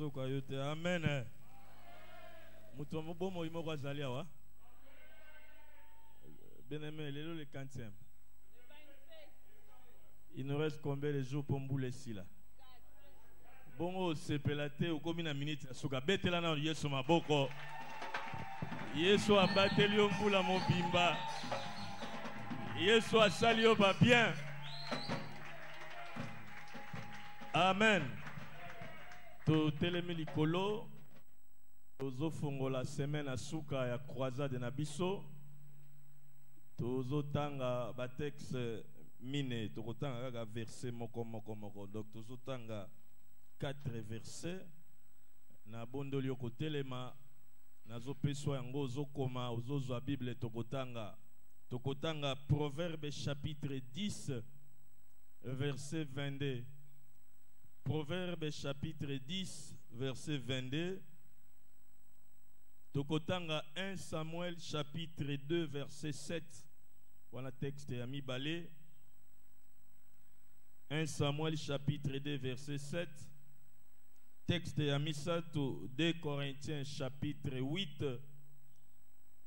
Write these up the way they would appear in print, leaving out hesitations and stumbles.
Tozoka yote. Amen. Mutombo bomo imoko azali awa. Bien-aimé, le 40e. Il nous reste combien de jours pour mbouler ici là? Bongo sepelate ou comme une minute suka betela na Yesu maboko. Yesu abateli mbula mobimba. Yesu asali yo ba bien. Amen. To telemi likolo tozo fongola semaine asuka ya croisade na biso. Tozo tanga ba texte mine tokotanga kaka verset moko. Donc tozo tanga 4 versets na bondoli okotelema nazo peswa yango ozokoma ozozwa Bible tokotanga Proverbe chapitre 10 verset 22. Proverbe chapitre 10 verset 22. Tokotanga 1 Samuel chapitre 2 verset 7. Voilà texte ya mibale. 1 Samuel chapitre 2 verset 7. Texte ya misato 2 Corinthiens chapitre 8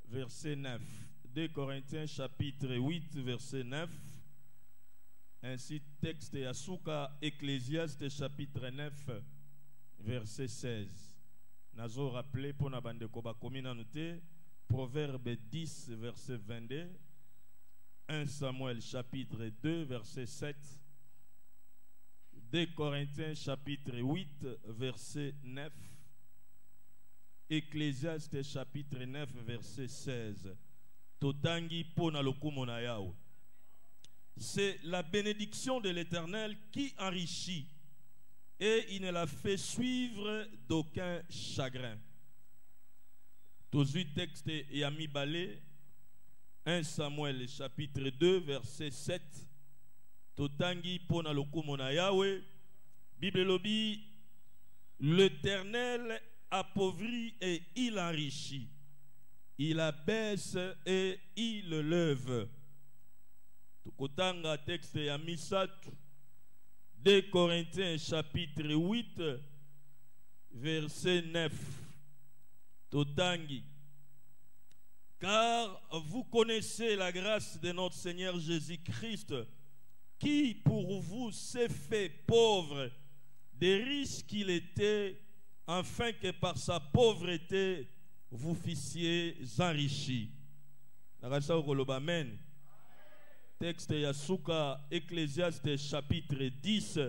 verset 9. 2 Corinthiens chapitre 8 verset 9. Ainsi texte ya Souka Ecclésiaste chapitre 9 verset 16. Nazo rappelé pour na bande ko ba komina noté Proverbe 10 verset 22. 1 Samuel chapitre 2 verset 7. 2 Corinthiens chapitre 8 verset 9. Ecclésiaste chapitre 9 verset 16. Totangi pona lokumo na yao. C'est la bénédiction de l'Éternel qui enrichit et il ne la fait suivre d'aucun chagrin. Tozu texte yami balé 1 Samuel chapitre 2 verset 7. Totangi pona lokumo na Yahweh. Bible lobi, l'Éternel appauvrit et il enrichit. Il abaisse et il lève. Tokotanga texte ya misatu 2 Corinthiens chapitre 8 verset 9. Totangi. Car vous connaissez la grâce de notre Seigneur Jésus-Christ, qui pour vous s'est fait pauvre, des riches qu'il était, afin que par sa pauvreté vous fissiez enrichis. Amen. Texte Yasuka Ecclésiaste chapitre 10.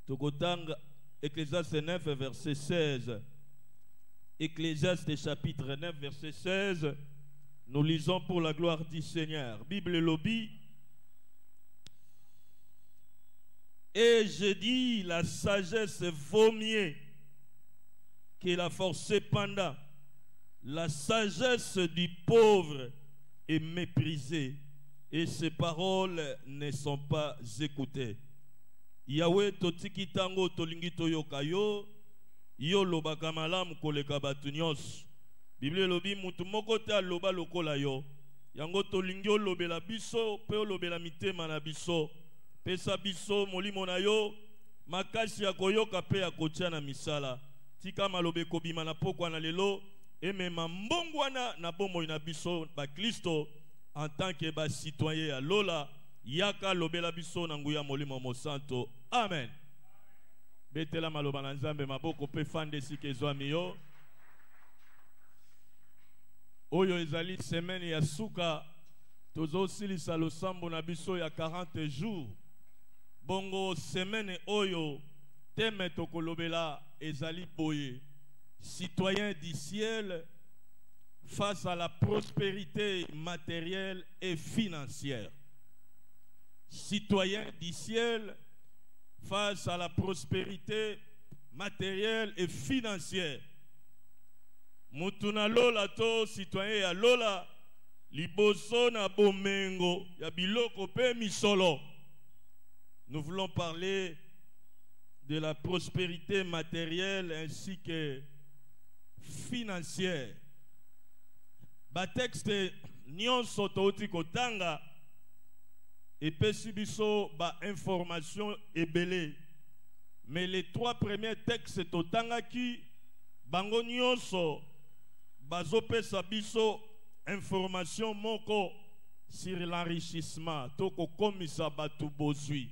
Tokotang Ecclésiaste 9 verset 16. Ecclésiaste chapitre 9 verset 16. Nous lisons pour la gloire du Seigneur. Bible lobby. Et je dis, la sagesse vaut mieux que la force. Cependant, la sagesse du pauvre est méprisée et ses paroles ne sont pas écoutées. Yahweh totiki tango tolingi toyoka yo yo lobaka malamu koleka batu nyonso. Bible lobi mutu moko te aloba lokola yo. Yango tolingi olobela biso pe olobela mitema na biso. Pesa biso molimo na yo makasi ya koyoka pe ya kotia na misala. Tika malobe kobima na pokwa na lelo emema mbongwana na bomoi na biso ba Kristo en tant que ba citoyen ya lola yaka lobela biso na nguya molimo mo santo. Amen. Betela maloba na Nzambe maboko pe fande sike zwami yo. Oyo ezali semaine ya suka tozo silisa losambo na biso ya 40 jours. Bongo semaine oyo teme tokolobela ezali boye. Citoyen du ciel face à la prospérité matérielle et financière. Citoyen du ciel face à la prospérité matérielle et financière. Mutuna lola to citoyen ya lola liboso na bomengo ya biloko pe misolo. Nous voulons parler de la prospérité matérielle ainsi que financière. Ba texte nyonso touti kotanga epesi biso ba information ebele Mais les 3 premiers textes totangaki bango nyonso bazopesa biso information moko sur l'enrichissement toko komisa batu bozui.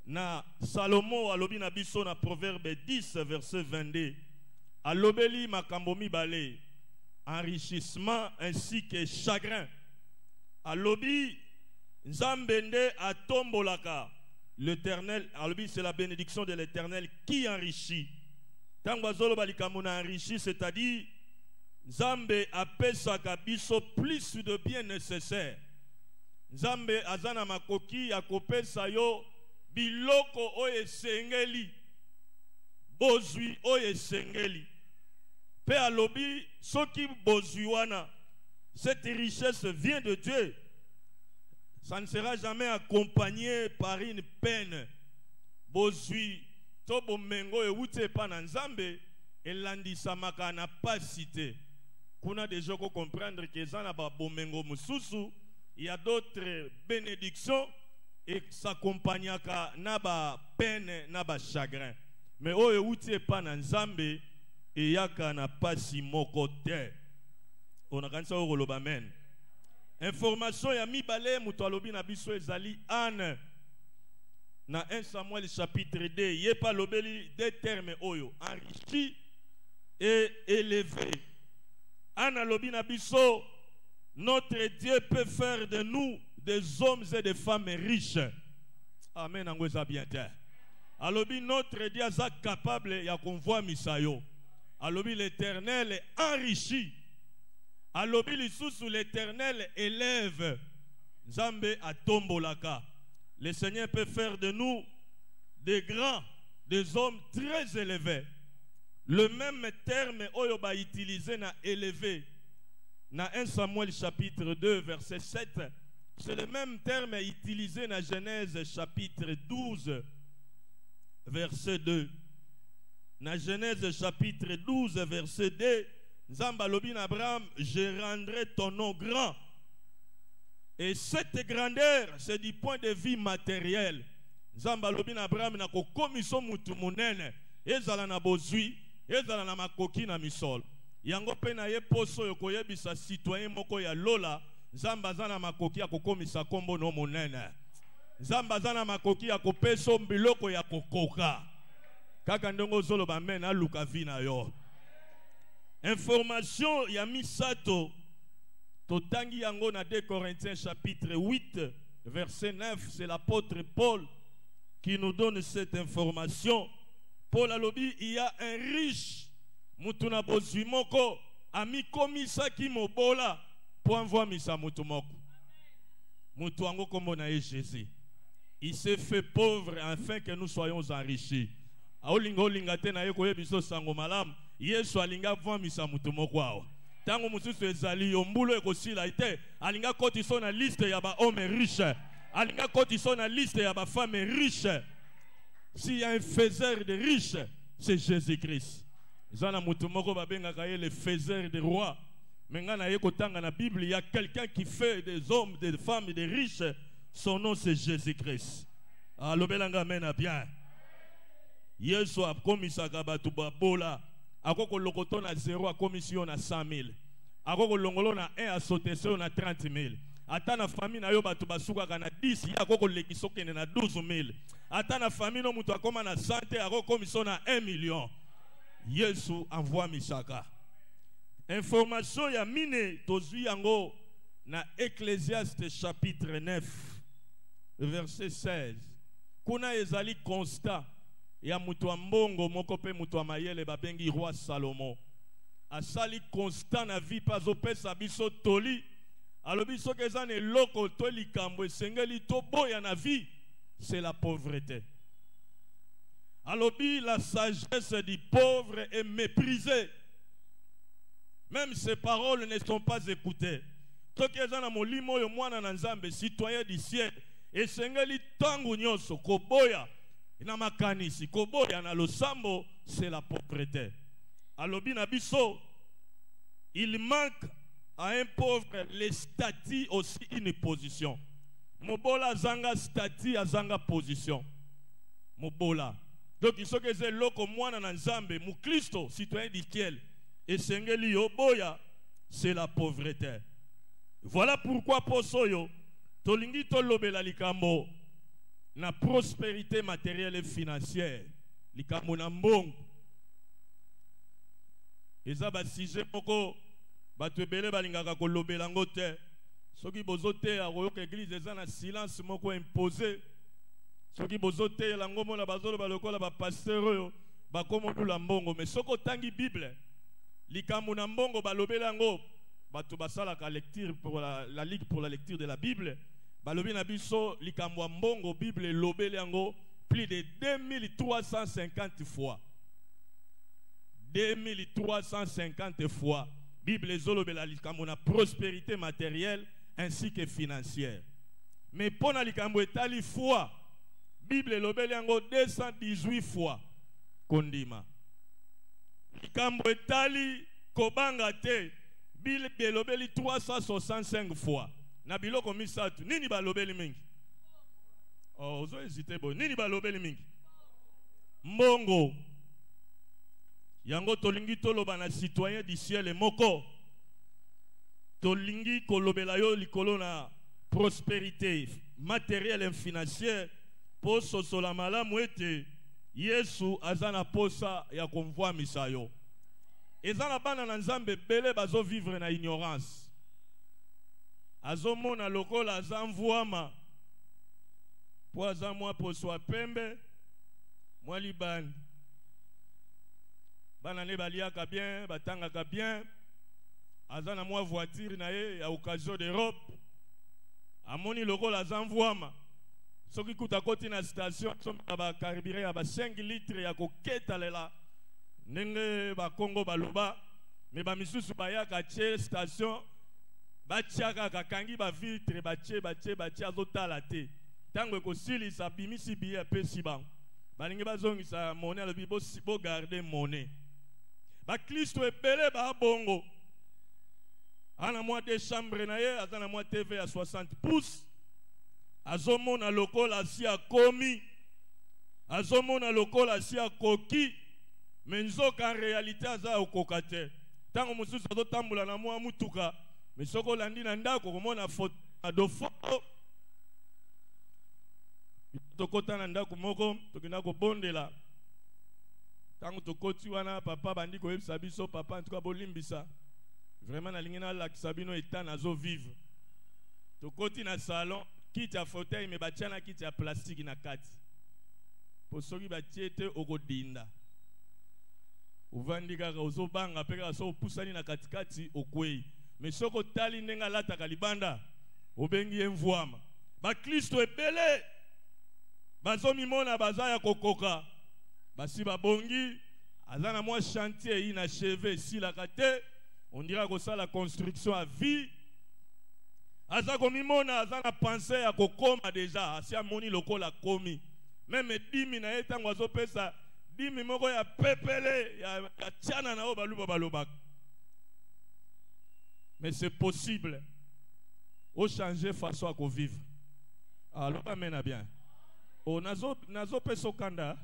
Na Salomo alobi na biso na Proverbe 10 verset 22 alobeli makambo mibale enrichissement ainsi que chagrin. Alobi Nzambende atombolaka l'Éternel, alobi c'est la bénédiction de l'Éternel qui enrichit. Tango azolo balikamuna enrichit, c'est-à-dire Nzambe apesaka biso plus de bien nécessaire. Nzambe azana makoki akopesa yo biloko oye sengeli bozui oye sengeli pe alobi soki bozui wana. Cette richesse vient de Dieu. Ça ne sera jamais accompagné par une peine. Bozui to bomengo e wute pa na Nzambe elandisamaka na pasité. Kuna déjà comprendre que ça na ba bomengo mususu, il y a d'autres bénédictions et s'accompagnaka na ba peine na ba chagrin. Mais o e wute pa na Nzambe e yaka na pasi moko te. On a kanisa oloba amen. Information ya mibale muto alobi na biso ezali Anne na 1 Samuel chapitre 2 yepa lobeli des termes oyo enrichi et élevé. Anne alobi na biso notre Dieu peut faire de nous des hommes et des femmes riches. Amen angweza bien te. Alobi notre Dieu est capable ya konvoi misayo. Alobi l'Éternel est enrichi. Alobi lisusu l'Éternel élève. Nzambe atombolaka. Le Seigneur peut faire de nous des grands, des hommes très élevés. Le même terme oyo ba utilisé na élevé na 1 Samuel chapitre 2 verset 7, c'est le même terme utilisé na Genèse chapitre 12 verset 2. Na Genèse chapitre 12 verset 2, Nzamba lobi na Abraham, je rendrai ton nom grand. Et cette grandeur, c'est du point de vue matériel. Nzamba lobi na Abraham na ko komiso mutu munene, ezala na bozui, ezala na makoki na misol. Yango pe na ye poso yo koyebisa citoyen moko ya lola, Nzamba zana makoki ya kokomisa kombo no munene. Nzamba zana makoki ya kopeso mbiloko ya kokoka. Kaka ndongo zolo ba men na luka vina yo. Information ya misato totangi yango na 2 Corinthiens chapitre 8 verset 9, c'est l'apôtre Paul qui nous donne cette information. Paul alobi il y a un riche mutuna bozui moko ami komisa ki mobola po envoie misa mutu moko. Mutu ango kombo na Jésus. Il s'est fait pauvre afin que nous soyons enrichis. Aolinga olinga te na ye koyebiso sango malam. Yesu alinga vwamisa mutu moko awa. Tango mususu ezali yombulo ekosila ite. Alinga kotiso na liste ya ba homme riche. Alinga kotiso na liste ya ba femme riche. S'il y a un faiseur de riches, c'est Jésus-Christ. Zana mutu moko babenga kaye le faiseur de rois. Mengana ye kotanga na Bible, il y a quelqu'un qui fait des hommes, des femmes, des riches. Son nom c'est Jésus-Christ. Alobelanga mena bien. Yesu a komisaka batu babola. Akoko lokoto na 0 a commission na 100,000. Akoko longolo na 1 a soteseo na 30,000. Ata na famille na yo batu basuka na 10, ya akoko lekiso kene na 12,000. Ata na famille no mutu akoma na 100, akoko commission na 1 million. Yesu envoie misaka. Information ya mine tozui yango na Ecclésiaste chapitre 9 verset 16. Kuna ezali constat ya mutu wa mbongo moko pe mutu wa mayele babengi roi Salomo. Asali constant na vie pazopesa biso toli. Alobi soki eza na eloko to likambo esengeli to boya na vie, c'est la pauvreté. Alobi la sagesse du pauvre est méprisée. Même ses paroles ne sont pas écoutées. Soki eza na molimo oyo mwana na Nzambe citoyen du ciel esengeli tangu nyonso koboya na makanisi koboya na losambo, c'est la pauvreté. Alobi na biso, il manque à un pauvre les statuts aussi une position. Mobola zanga statut azanga position. Mobola Donc il faut que c'est loko mwana na nzambe, mu Christo, citoyen du ciel. Et sengeli yo boya, c'est la pauvreté. Voilà pourquoi posoyo, tolingi tolobela likambo na prospérité matérielle et financière. Likambo na mbongo. Eza ba sujet moko bato ebele balingaka kolobela ngo te. Soki bozote ya royoka église eza na silence moko imposé. Soki bozote la ngomo na bazolo balokola ba pasteur oyo bakomodula mbongo, mais soko tangi Bible likambo na mbongo balobela ngo bato basalaka lecture pour la ligue pour la lecture de la Bible. Balobi na biso likambo mbongo Bible lobele yango plus de 2350 fois. 2350 fois. Bible zolobela likambo na prospérité matérielle ainsi que financière. Mais pour na likambo etali fois, Bible lobele yango 218 fois. Kondima. Likambo etali kobanga te, Bible lobeli 365 fois. Na biloko misatu nini balobeli mingi? Oh, ozo hésiter bo. Nini balobeli mingi? Mbongo. Yango tolingi toloba na citoyen du ciel moko. Tolingi kolobela yo likolo na prospérité matérielle et financière po sosola malamu ete Yesu azana posa ya konvoi misayo. Ezana bana na nzambe bele bazo vivre na ignorance. Azomona lokola azamvuama po azamwa poswa pembe mwa libani. Bana ne baliaka bien, batangaka bien. Azana mwa voiture na ye ya occasion d'Europe. Amoni lokola azamvuama. Soki kuta koti na station somba ba carburant ya ba 5 litres ya koketa lela. Nenge ba Congo baloba, me ba misusu bayaka che station batiaka kakangi ba vitre bache azotala te. Tango ko silisa bimisi biye pesi bang. Balingi bazongisa monnaie le bibo bo garder monnaie. Ba Kristo ebele ba bongo. Ana moi de chambre na ye, azana moi TV à 60 pouces. Azomona lokola si a komi. Azomona lokola si a koki. Mais nzoka en réalité aza okokate. Tango mususu azotambula na moi mutuka. Mais soko landi na ndako komona foto adofo. Tokota na ndako moko tokenda ko bondela. Tango tokoti wana papa bandi ko yebisa biso papa en tout cas bolimbisa. Vraiment na lingina la kisabino eta nazo vivre. Tokoti na salon, kiti ya fauteuil me batiana kiti ya plastique na kati. Po soki batiete okodinda. Uvandi kaka ozobanga peka so pusani na katikati okwei. Mais soko tali ndenga lata kalibanda obengi envuama. Ba Kristo ebele bazomi mona bazaya kokoka. Basi babongi azana mwa chantier inachevé si la kate on dira que ça la construction à vie. Aza komimona azana pensée ya kokoma déjà asi amoni lokola komi. Même 10 na etango azopesa 10 moko ya pepele ya tiana na obaluba balobak. Mais c'est possible. Au changer façon à vivre. Alors pas mena bien. O nazo peso kanda.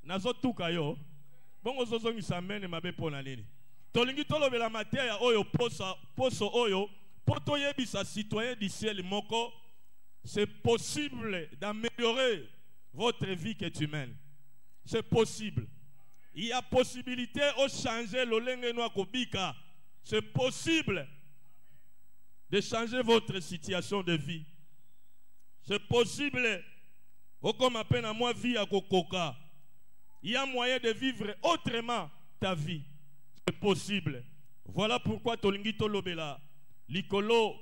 Nazo tukayo. Bongo zozo ngisamene mabe pona nini. Tolingi tolobela materia oyo poso oyo poto yebisa citoyen du ciel moko. C'est possible d'améliorer votre vie qui est humaine. C'est possible. Il y a possibilité de changer l'olenge noa kobika. C'est possible de changer votre situation de vie. C'est possible. Comme à peine à moi vie à kokoka. Il y a moyen de vivre autrement ta vie. C'est possible. Voilà pourquoi tolingi tolobela likolo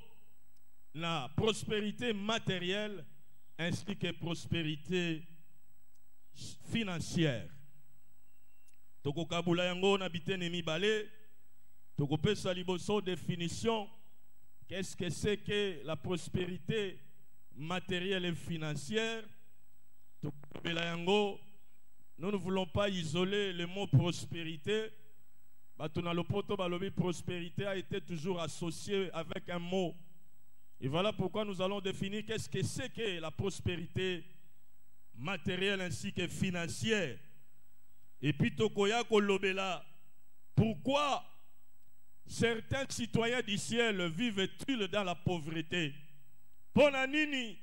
la prospérité matérielle ainsi que prospérité financière. Toko kabula yango na bitene mibale. Toko pesa liboso définition. Qu'est-ce que c'est que la prospérité matérielle et financière? Toko kabula yango. Nous ne voulons pas isoler le mot prospérité. Prospérité a été toujours associé avec un mot. Et voilà pourquoi nous allons définir qu'est-ce que c'est que la prospérité matérielle ainsi que financière. Et puis tokoya kolobela, pourquoi certains citoyens du ciel vivent-ils dans la pauvreté? Ponanini,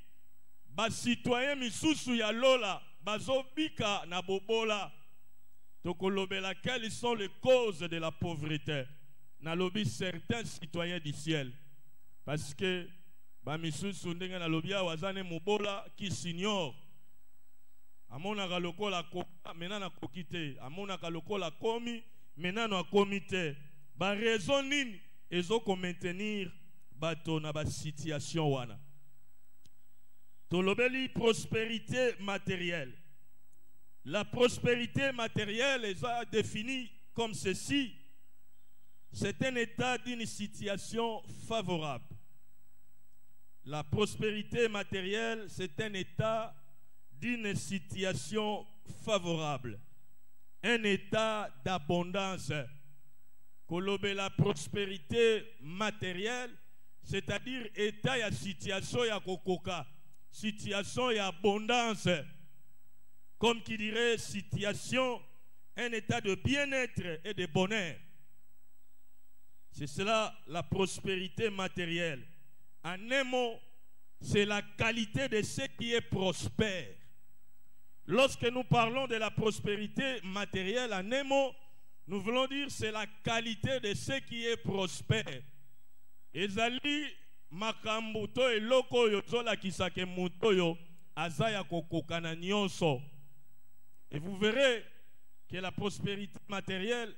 ba citoyen misusu ya lola, bazobika na bobola. Tokolobela, quelles sont les causes de la pauvreté? Nalobi certains citoyens du ciel. Parce que ba misusu ndenge nalobi wazane mobola qui s'ignore. Amona lokola koka menana kokite, amona lokola komi menana komite. Ba raison nini ezoko maintenir bato na ba situation wana. Tolobeli prospérité matérielle. La prospérité matérielle est définie comme ceci. C'est un état d'une situation favorable. La prospérité matérielle, c'est un état d'une situation favorable. Un état d'abondance. Kolobé la prospérité matérielle, c'est-à-dire état ya situation ya kokoka. Situation et abondance, comme qui dirait situation, un état de bien-être et de bonheur. C'est cela la prospérité matérielle. En un mot, c'est la qualité de ce qui est prospère. Lorsque nous parlons de la prospérité matérielle, en un mot, nous voulons dire c'est la qualité de ce qui est prospère. Ezali makambuto eloko yo zola kisake mutoyo azaya kokokana nyonso. Et vous verrez que la prospérité matérielle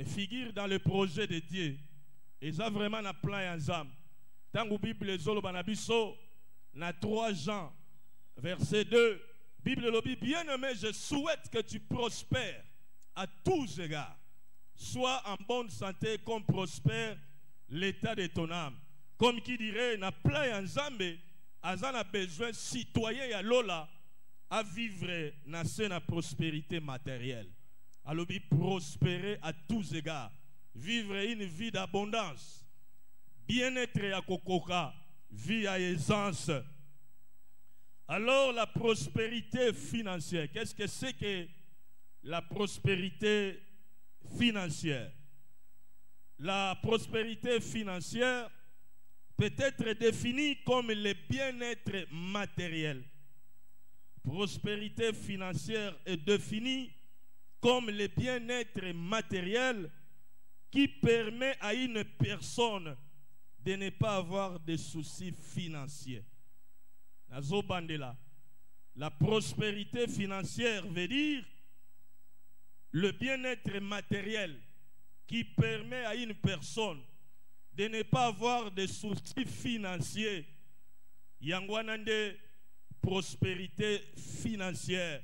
figure dans le projet de Dieu. Et ça vraiment na plan ensemble. Tangu Bible zolo banabiso na 3 Jean verset 2. Bible lobi, bien-aimé, je souhaite que tu prospères à tous égards. Sois en bonne santé comme prospère l'état de ton âme. Comme qui dirait, na plein ensemble, azan a besoin citoyen ya lola à vivre na la prospérité matérielle. Alors, prospérer à tous égards, vivre une vie d'abondance, bien-être à kokoka, vie à aisance. Alors, la prospérité financière, qu'est-ce que c'est que la prospérité financière? La prospérité financière peut être définie comme le bien-être matériel. Prospérité financière est définie comme le bien-être matériel qui permet à une personne de ne pas avoir de soucis financiers. La prospérité financière veut dire le bien-être matériel qui permet à une personne de ne pas avoir de soucis financiers. Yangwanande prospérité financière.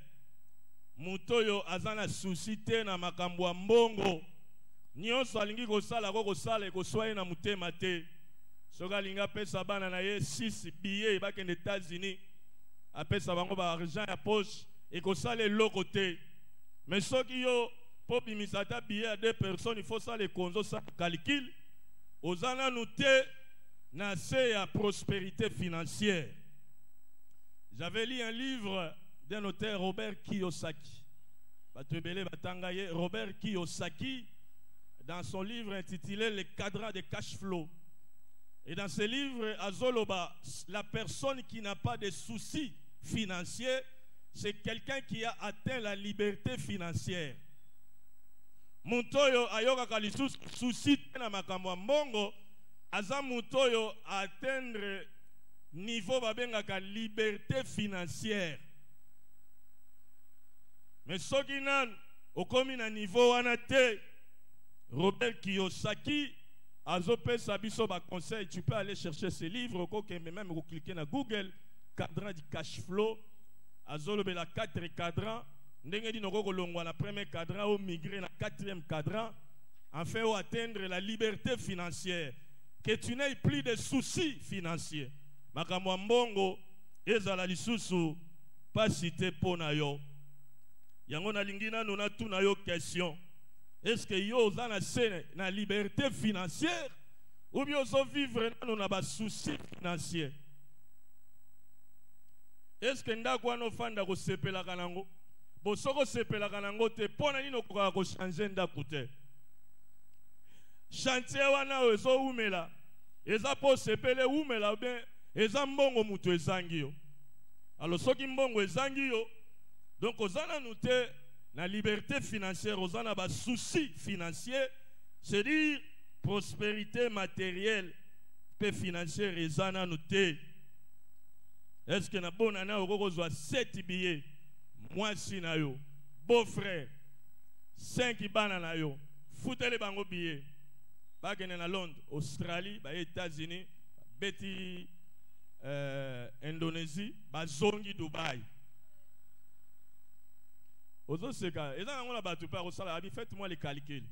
Mutoyo azana souci te na makambo ya mbongo. Nyonso alingi kosala ko kosala ekoswa na mutema te. Soka linga pesa bana na ye 6 billets bakende États-Unis. Apesa bango ba argent ya poche ekosala loko te. Mais soki yo pour bimisata billet à 2 personnes, il faut ça les konzo ça calcul. Ozana noté na se ya prospérité financière. J'avais lu un livre d'un auteur Robert Kiyosaki. Robert Kiyosaki, dans son livre intitulé Les cadrans de cash flow. Et dans ce livre, Azoloba, la personne qui n'a pas de soucis financiers, c'est quelqu'un qui a atteint la liberté financière. Mutoyo ayoka kalisus souci na makambo mbongo, aza mutoyo atteindre niveau babengaka liberté financière. Mais soki nan okomi na niveau wana te, Robert Kiyosaki azopesa biso ba conseil, tu peux aller chercher ce livre, même cliquer na Google, cadran du cash flow, azolobela 4 cadrans, ndenge di noko kolongwa na premier cadran au migrer na 4e cadran, afin de atteindre la liberté financière, que tu n'aies plus de soucis financiers. Makambo mbongo ezala lisusu pas cité pona yo. Yango na lingina nona tuna yo question. Est-ce que yo ozana na liberté financière ou bien ozo vivre na ba soucis financiers? Est-ce que ndako wana ofanda ko sepela kanango? bosoko sepelaka nango te mpo na nini okokaka kochange ndako te. Chantier wana oyo ezowumela eza mpo sepele wumela bien eza mbongo mutu ezangi yo. Alors soki mbongo ezangi yo, donc oza nanu te na liberté financière, oza na souci financier, c'est-à-dire prospérité matérielle pe financière eza nanu te. Est-ce que na bona na okozwa 7 billets mwasi na yo, beau-frère 5 bana na yo, futele bango billet bakene na Londres, Australie, ba États-Unis, beti Indonésie, bazongi Dubaï. Ozo seka, eza nango na batu pa osala abi, faites-moi les calculs.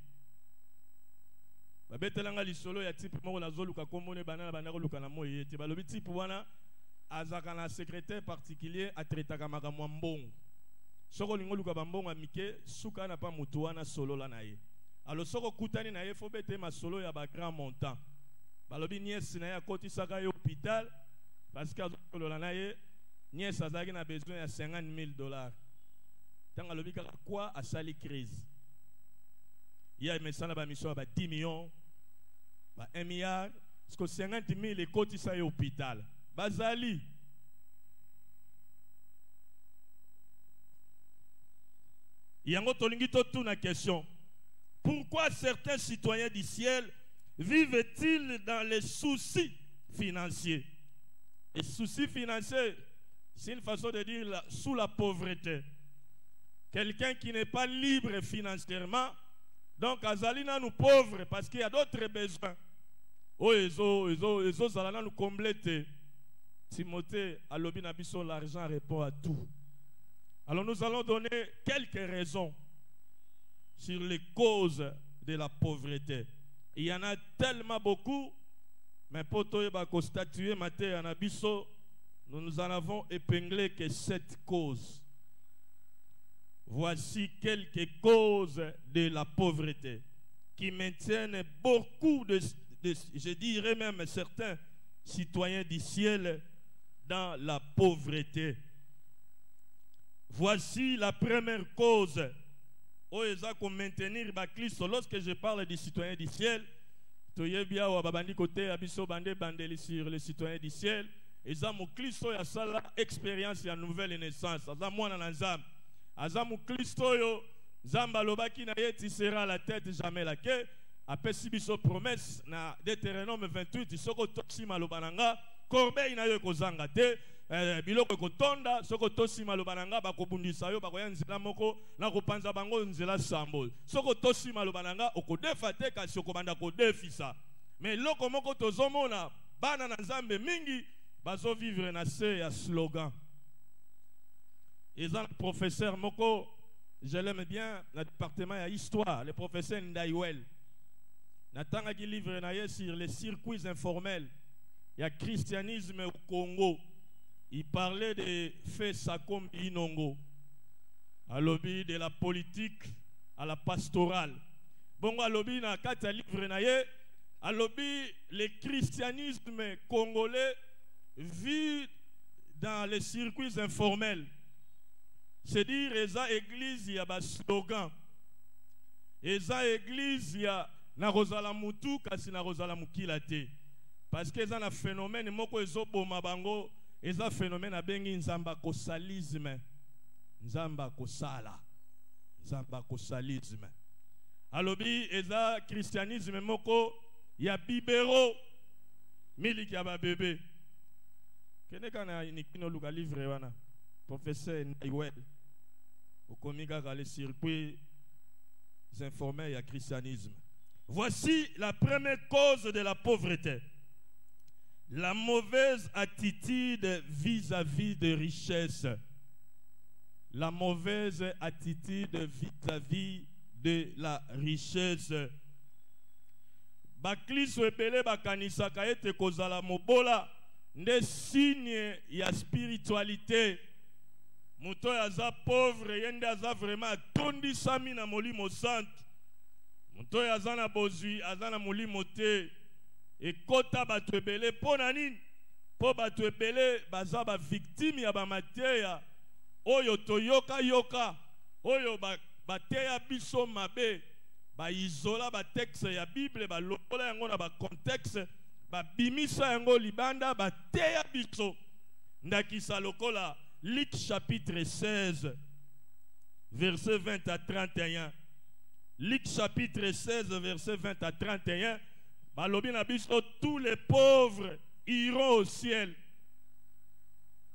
Ba betelanga lisolo ya type moko na zoluka komone banana banako luka na moye te. Ba lobi type wana azaka na secrétaire particulier atretaka makamwa mbongo. Soko lingo luka bambongo amike suka na pa mutu wana solo la na ye. Alors soko kutani na ye fo bete ma solo ya ba grand montant. Ba lobi nièce na ya koti saka yo hôpital parce que solo la na ye nièce azaki na besoin ya $50,000. Tanga lobi kaka quoi a sali crise. Il y a mesana ba mission ba 10 millions ba 1 milliard parce que 50,000 ekoti sa yo hôpital. Bazali yango tolingi totu na question. Pourquoi certains citoyens du ciel vivent-ils dans les soucis financiers? Les soucis financiers, c'est une façon de dire sous la pauvreté. Quelqu'un qui n'est pas libre financièrement, donc Azalina nous pauvres parce qu'il y a d'autres besoins. Oh, Ezo, Zalana nous complète. Timothée, à l'obinabiso, l'argent répond à tout. Alors nous allons donner quelques raisons sur les causes de la pauvreté. Il y en a tellement beaucoup, mais pour constatuer, nous en avons épinglé que 7 causes. Voici quelques causes de la pauvreté qui maintiennent beaucoup je dirais même certains citoyens du ciel dans la pauvreté. Voici la première cause. Lorsque je parle des citoyens du ciel, sur les citoyens du ciel, ils ont expérience et nouvelle naissance. Azamu Christo yo Zamba lobaki na ye tissera la tête jamais la queue. Après si biso promesse na Deutéronome 28 soko tosi malobananga corbeille na yo kozanga te biloko kotonda soko tosi malobananga bakobundisa yo bakoya nzela moko na kopanza bango nzela sambo soko tosi malobananga okodefa te kasi okobanda kodefisa. Mais loko moko tozomona bana na Nzambe mingi bazo vivre na se ya slogan. Ils ont le professeur Moko, je l'aime bien, dans le département de l'histoire, le professeur Ndaïwel. Natanga qui livre sur les circuits informels, il y a christianisme au Congo. Il parlait de faits Sakom Inongo, à l'objet de la politique à la pastorale. Bon, à l'objet na kata livre à l'objet le christianisme congolais vit dans les circuits informels. C'est-à-dire, eza église ya ba slogan. Eza église ya na rozala mutu kasi na rozala mukila te. Parce que eza na phénomène moko ezoboma bango, eza phénomène abengi nzamba kosalisme. Nzamba kosala. Nzamba kosalisme. Alobi eza christianisme moko ya bibero miliki ya ba bébé. Kene kana inikino luka livre wana. Professeur Ndaïwel. Au comica les circuits informels et christianisme. Voici la première cause de la pauvreté. La mauvaise attitude vis-à-vis des richesses. La mauvaise attitude vis-à-vis de la richesse. Bakliso epele bakanisa kaete kozala mobola ne signe ya spiritualité. Muto yaza pauvre yende aza vraiment tondi sami na molimo santo. Muto yaza na bozui aza na molimo te. E kota batu ebele po na nini? Po batu ebele baza ba victime ya ba mateya oyo toyoka yoka oyo bateya biso mabe ba isola ba texte ya Bible ba lokola yango na ba contexte ba bimisa yango libanda bateya biso ndakisa lokola Luc chapitre 16 verset 20 à 31. Luc chapitre 16 verset 20 à 31. Balobi na biso tous les pauvres iront au ciel.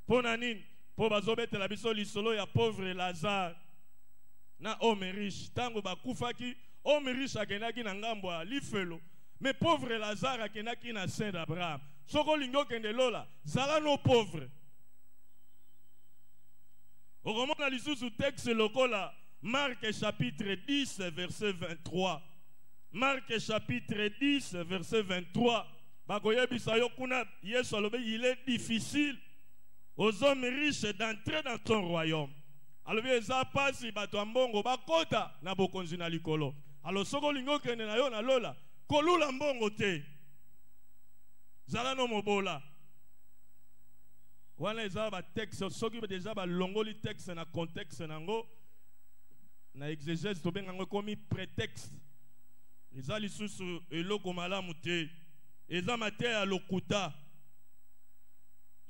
Ponanin po bazobete la biso lisolo ya pauvre Lazare na homme riche tango bakufaki homme riche akenaki na ngambo ya lifelo mais pauvre Lazare akenaki na sein d'Abraham. Soko lingo kende lola zala no pauvre. Au roman la lisusu texte lokola Marc chapitre 10 verset 23. Marc chapitre 10 verset 23. Bakoyebisa yo kuna Yesu alobe il est difficile aux hommes riches d'entrer dans ton royaume. Alors eza pasi bato ambongo bakota na bokonzi na likolo. Alors soko lingo kende na yo na lola kolula mbongo te. Zala no mobola. Wana eza ba texte soki déjà ba longoli texte na contexte nango na exégèse to benga komi prétexte. Eza lisusu eloko malamu te. Eza mateya lokuta.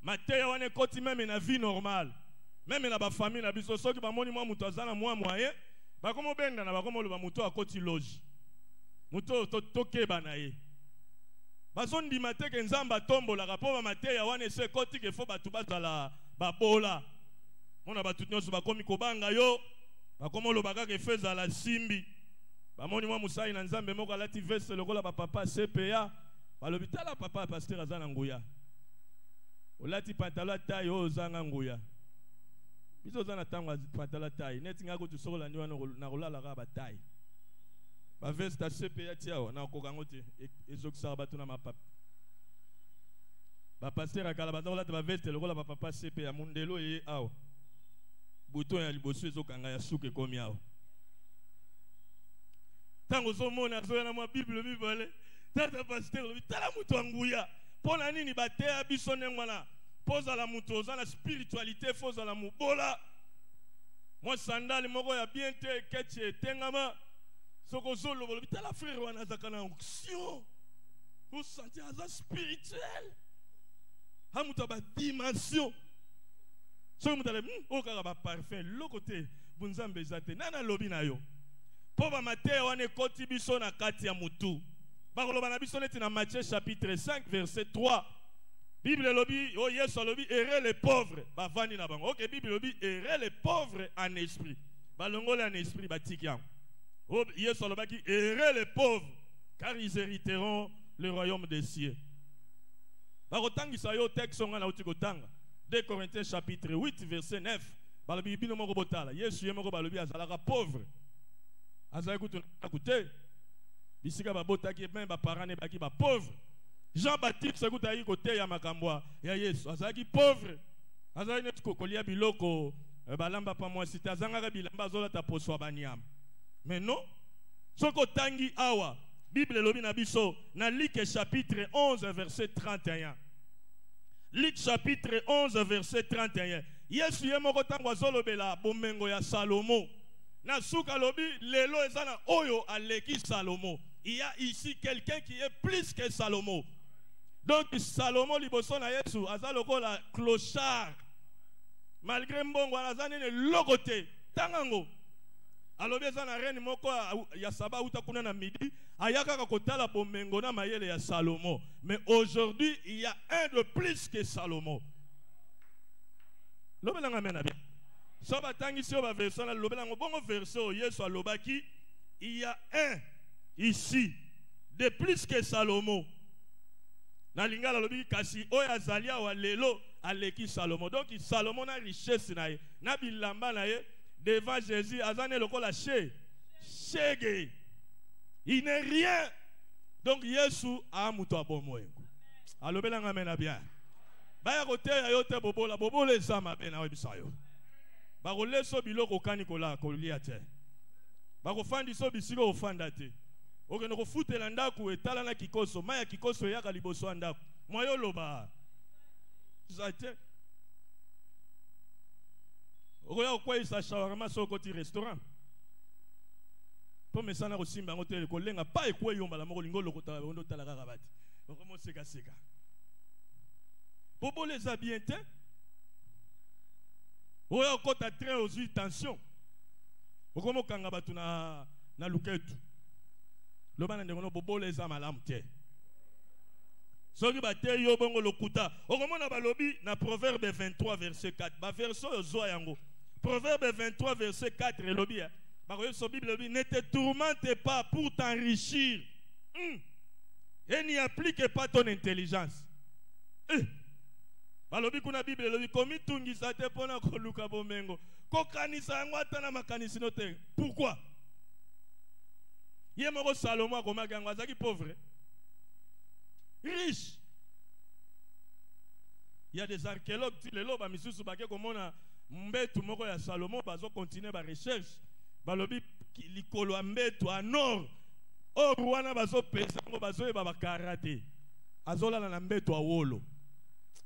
Mateya wana koti même na vie normale. Même na ba famille na biso soki ba moni mwa muto azana mwa moyen, ba komo benga na ba komo loba muto akoti loge. Muto tokeba na ye. Bazondi mateke nzamba tombola kapo ba mateya wana se koti ke fo batu bazala babola. Mona batu nyonso bakomi kobanga yo, ba komo loba ka ke feza la simbi. Ba moni mwa musai na nzambe moko alati veste lokola ba papa CPA. Ba lobitala papa pasteur azana nguya. Olati pantalon taille ozanga nguya. Biso zana tanga pantalon taille. Neti ngako tu sokola ndiwa na rolala ka ba taille. Ba veste CPA tiao na kokango te ezokisa batu na mapapa. Ba pasteur akala bazola ba veste lokola ba papa CPA mundelo ye awo. Buto ya liboso ezokanga ya suke komi awo. Tango zo mona zo na mwa Bible bibale. Tata pasteur tala mutu anguya. Pona nini bateya biso nengwana. Poza la mutu oza la spiritualité foza la mubola. Moi sandali moko ya bien te ketche tengama. Soko zolo bolo bitala frère wana zakana onction. Vous sentez aza spirituel. Ha mutu ba dimension. Soko mutu o kaka ba parfum lo côté bunzambe zate nana lobi na yo. Po ba mateya wana koti biso na kati ya mutu. Bakoloba na biso neti na Matthieu chapitre 5 verset 3. Bible lobi oh Yesu lobi errez les pauvres ba vani na bango. OK Bible lobi errez les pauvres en esprit. Ba longole en esprit batiki yango. Oh Yesu lobi errez les pauvres car ils hériteront le royaume des cieux. Bakotangisa yo texte ngana utikotanga. 2 Corinthiens chapitre 8 verset 9. Ba lobi bino moko botala. Yesu yemoko ba lobi azalaka pauvre. Azali kutu bisika babotaki même ba parents ne baki ba pauvre. Jean-Baptiste kutayi kote ya makambo ya Yesu azalaki pauvre. Azali netiko kolia biloko balamba pa moi sita azanga bilamba zola ta poswa banyam. Mais non, soko tangi awa Bible lobi na biso na Luc chapitre 11 verset 31. Luc chapitre 11 verset 31. Yesu yemoko tango azolobela bomengo ya Salomo. Na suka lobi lelo ezana oyo aleki Salomo. Il y a ici quelqu'un qui est plus que Salomo. Donc Salomo liboso na Yesu azaloko la clochard. Malgré mbongo azane ne logote tangango. Alobi ezana reine moko ya saba uta kuna na midi ayaka kotala bomengo na mayele ya Salomo. Mais aujourd'hui il y a un de plus que Salomo. Lobelanga mena bien. Soba tangi si oba verset na lobelanga bongo verset Yesu alobaki il y a un ici de plus que Salomo. Na lingala lobi kasi oya zalia wa lelo aleki Salomo. Donc Salomo na richesse na ye. Na bilamba na ye devant Jésus azane lokola shege. Il n'est rien. Donc Yesu a muto abomoye. Alobelanga mena bien. Baya kote ya yote bobola bobola ezama bena webisayo. Bako leso biloko kanikola kolia te. Bako fandi so bisiko ofanda te. Oke no kofutela ndaku etala na kikoso maya kikoso yaka liboso ndaku. Moyo loba. Zate. Oya quoi il shawarma so côté restaurant. Pour me sana ko simba ngote ko lenga pa e quoi yomba la mo lingo lokota ondo tala rabati. Okomo seka seka. Bobo les habientes. Oya kota train aux tension. Okomo kanga batu na luketu. Lobana ndengono bobo les amalamte. Soki bate yo bongo lokuta. Okomona balobi na Proverbe 23 verset 4. Ba verso zo yango. Proverbe 23 verset 4 elobi. Ba ko so Bible elobi ne te tourmente pas pour t'enrichir. Et n'y applique pas ton intelligence. Balobi kuna Bible elobi komi tungisa te pona ko luka bomengo. Ko kanisa yango atana makanisi no te. Pourquoi? Yemoko Salomon akomaki yango azaki pauvre. Riche. Il y a des archéologues qui les loba misusu bake komona mbetu moko ya Salomon bazo continuer ba recherche balobi likolo mbetu a nord o ruana bazo pesa ngo bazo eba ba karate azola na mbetu a wolo.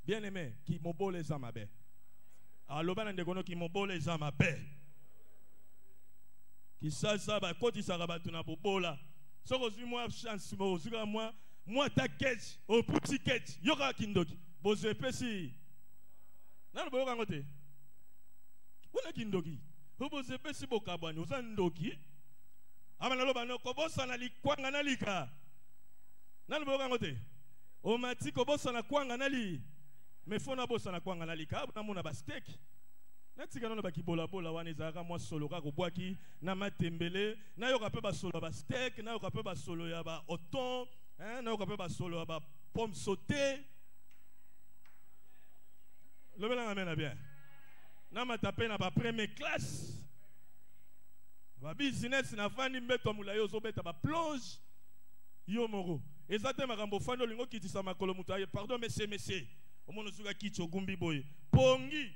Bien aimé qui mobole za mabe alobana ndekono ki mobole za mabe ki sasa ba koti saka batu na bobola soko zui moi chance mo zuka moi ta ketch au petit ketch yoka kindoki boze pesi nalo boyoka ngote una kindoki boze pesi bokabani oza ndoki amana loba no kobosa na likwanga na lika nalo boyoka ngote o mati kobosa na kwanga na li me fona bosa na kwanga na lika na mona ba steak natika nono bakibola bola wana ezaka mwa solo ka kobwaki na matembele na yoka pe ba solo ba steak na yoka pe ba solo ya ba oton na yoka pe ba solo ya ba pomme sautée. Le bel amen bien. Na matape na ba première classe. Ba business na fandi mbeto mulayo zo beta ba plonge yo moro. Ezate makambo fando lingo kitisa makolo mutu aye pardon monsieur. Omono suka kicho gumbi boy. Pongi.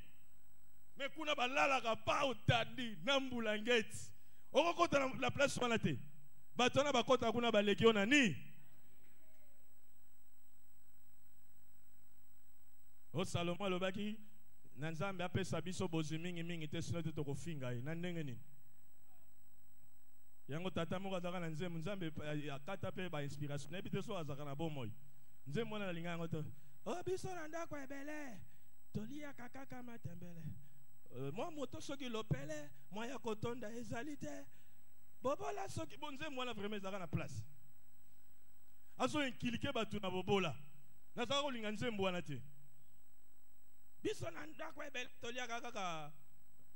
Me kuna balala ka pa utandi nambula ngeti. Okokota la place wana te. Batona bakota kuna ba legio na ni. O Salomon lobaki nanzambe apesa biso bozi mingi te sino te tokofinga ye na ndenge nini yango tata moko azaka na nzambe akata pe ba inspiration na bite so azaka na bomoi nzembo mwana na linga yango to o biso na ndako ebele tolia kakaka matembele moi moto soki lopele moi ya kotonda ezali te bobola soki bon nzembo mwana vraiment azaka na place azo inkilike batu na bobola nazaka kolinga nzembo wana te biso na ndako ebele tolia kaka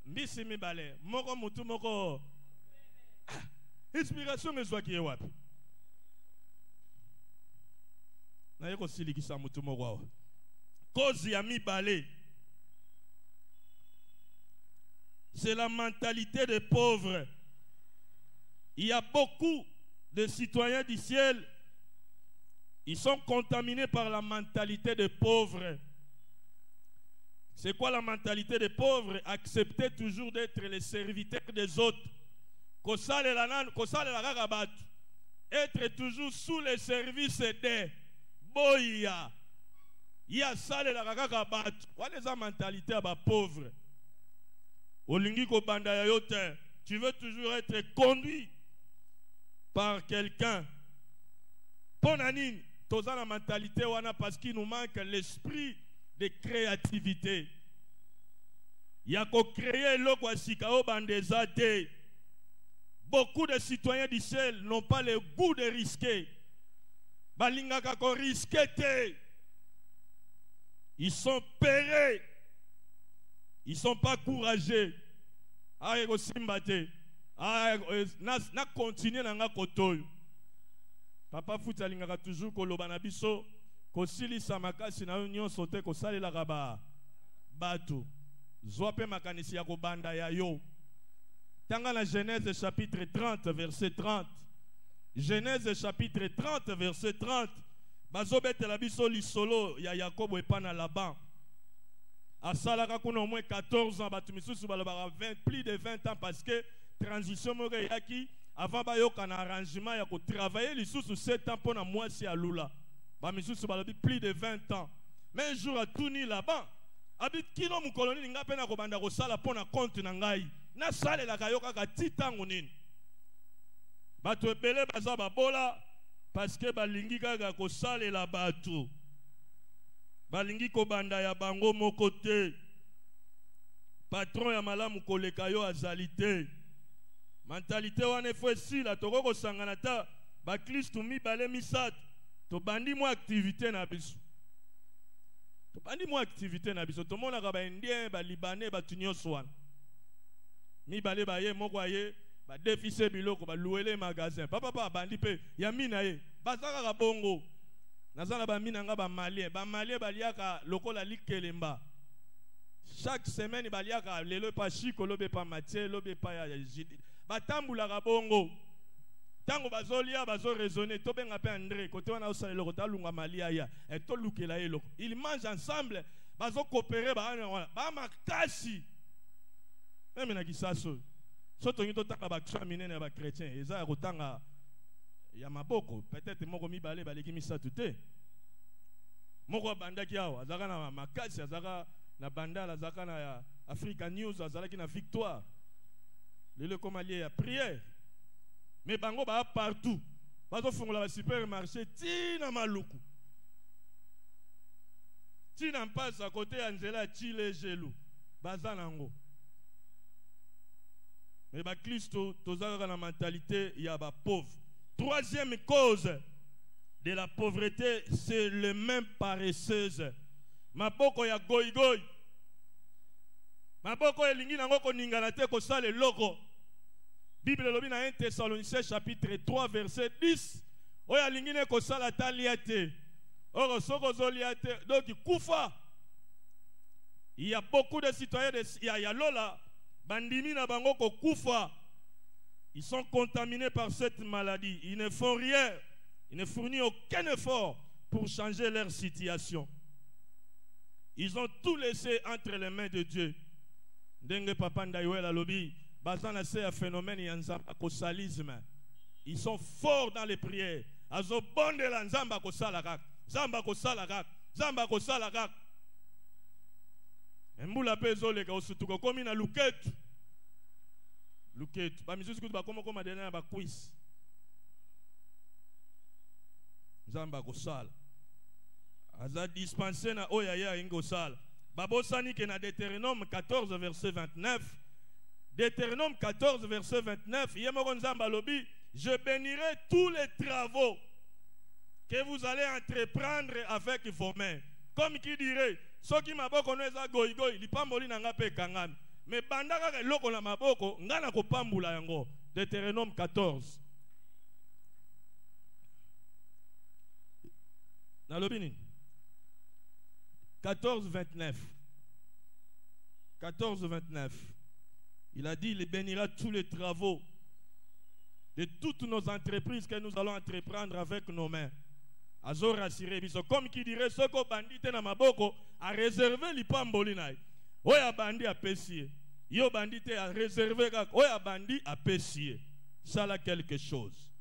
mbisi mibale moko mutu moko inspiration ezwaki ye wapi na ye kosilikisa mutu moko awa kozi ya mibale c'est la mentalité des pauvres. Il y a beaucoup de citoyens du ciel, ils sont contaminés par la mentalité des pauvres. C'est quoi la mentalité des pauvres? Accepter toujours d'être les serviteurs des autres. Être toujours sous les services des boya. Il y a ça la kakabat. Voilà la mentalité à bas pauvre. Olingi ko banda ya yote. Tu veux toujours être conduit par quelqu'un. Ponanine, toza la mentalité wana parce qu'il nous manque l'esprit de créativité. Il y a qu'à créer l'ogwasikao bandezate. Beaucoup de citoyens du ciel n'ont pas le goût de risquer. Balingaka ko risquer. Ils sont pérés. Ils ne sont pas courageux. Aïe ko simbate. Aïe na continuer na nga kotoyo. Papa futa lingaka toujours ko lobana biso. Kosili samakasi na union sote ko salela kaba batu zoape makanisi ya ko banda ya yo tanga na Genèse chapitre 30 verset 30 Genèse chapitre 30 verset 30 bazobete la biso lisolo ya Yakobo epana Laban asalaka kuna au moins 14 ans batu misusu balobaka plus de 20 ans parce que transition moko yaki avant bayoka na arrangement ya ko travailler lisusu 7 ans pona mwasi alula. Plus de 20 ans. Mais un jour à Touni là-bas, Abit kino mukoloni ninga pena ko banda ko sala pona compte na ngai. Na sale la kayoka ka titango nini. Bato ebele baza babola parce que balingi kaka ko sale la bato. Balingi ko banda ya bango moko te. Patron ya malamu koleka yo azali te. Mentalité wana efo esila toko kosangana ta ba Kristo mibale misato to bandi mo activité na biso. To bandi mo activité na biso to mona ka ba indien ba libanais ba tunyoso wana. Mibale ba ye moko aye ba déficit biloko ba louer magasin. Papa bandi pe ya mina ye. Bazaka ka bongo. Nazana ba mina nga ba malien ba liaka lokola likelemba. Chaque semaine baliaka lelo pa chiko lobe pa Mathieu lobe pa ya jidi. Batambula ka bongo. Tango bazolia bazo raisonner to benga pe André côté wana osala loko talunga malia ya et to lukela ye loko. Ils mangent ensemble bazo coopérer ba makasi. Même na kisaso. Soto ngito taka ba ksamine na ba chrétien eza ya kotanga ya maboko peut-être moko mibale baleki misatu te. Moko bandaki awa azaka na makasi azaka na bandala azaka na ya Africa News azalaki na victoire. Lelo comme allié à prière. Mais bango ba partout. Bazo fungola ba supermarché tina maluku. Tina passe à côté Angela Chile Gelou. Bazanango. Mais ba Christo tozaka na mentalité ya ba pauvre. Troisième cause de la pauvreté, c'est le même paresseuse. Maboko ya goy goy. Maboko elingi nango koningana te ko sale loko. Bible lobi na 1 Thessaloniciens chapitre 3 verset 10. Oya lingine ko sala taliate. Oro soko zoliate donc kufa. Il y a beaucoup de citoyens de ya lola bandimi na bango ko kufa. Ils sont contaminés par cette maladie. Ils ne font rien. Ils ne fournissent aucun effort pour changer leur situation. Ils ont tout laissé entre les mains de Dieu. Dengue papa ndayouela lobi, bazana c'est un phénomène yanzamba kosalisme. Ils sont forts dans les prières. Azo bonde la nzamba kosalakak, zamba kosalakak, zamba kosalakak. Mbula pezo leka osutuko komi na luketu. Luketu. Ba mizuzi kutu ba koma dena ba quiz. Zamba kosala. Aza dispensé na oyaya ingo sala. Babosani ke na Deutéronome 14 verset 29. Deutéronome 14 verset 29. Yemoko nzamba lobi, je bénirai tous les travaux que vous allez entreprendre avec vos mains. Comme qui dirait, ceux qui maboko noeza goy goy, li pamboli na nga pe kangami. Mais bandaka ke loko na maboko, nga na ko pambula yango. Deutéronome 14. Na lobi nini? 14, 29. 14, 29. Il a dit, il bénira tous les travaux de toutes nos entreprises que nous allons entreprendre avec nos mains. Azor assuré biso. Comme qui dirait, ce qu'on bandit na maboko a réservé l'ipamboli naï. Oya bandi a pessier. Yo bandit a réservé kak. Oya bandi a pessier. Ça là quelque chose.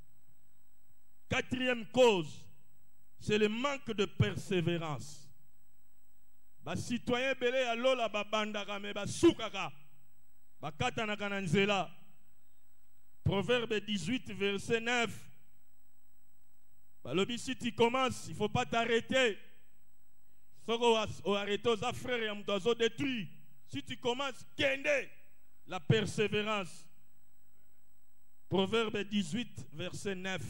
Quatrième cause, c'est le manque de persévérance. Ba citoyen belé ya lola ba bandaka me ba soukaka ba katanaka na nzela. Proverbe 18 verset 9. Ba lobi si tu commences, il ne faut pas t'arrêter. Soko o arrêter aux frères ya muto détruit. Si tu commences, kende la persévérance. Proverbe 18 verset 9.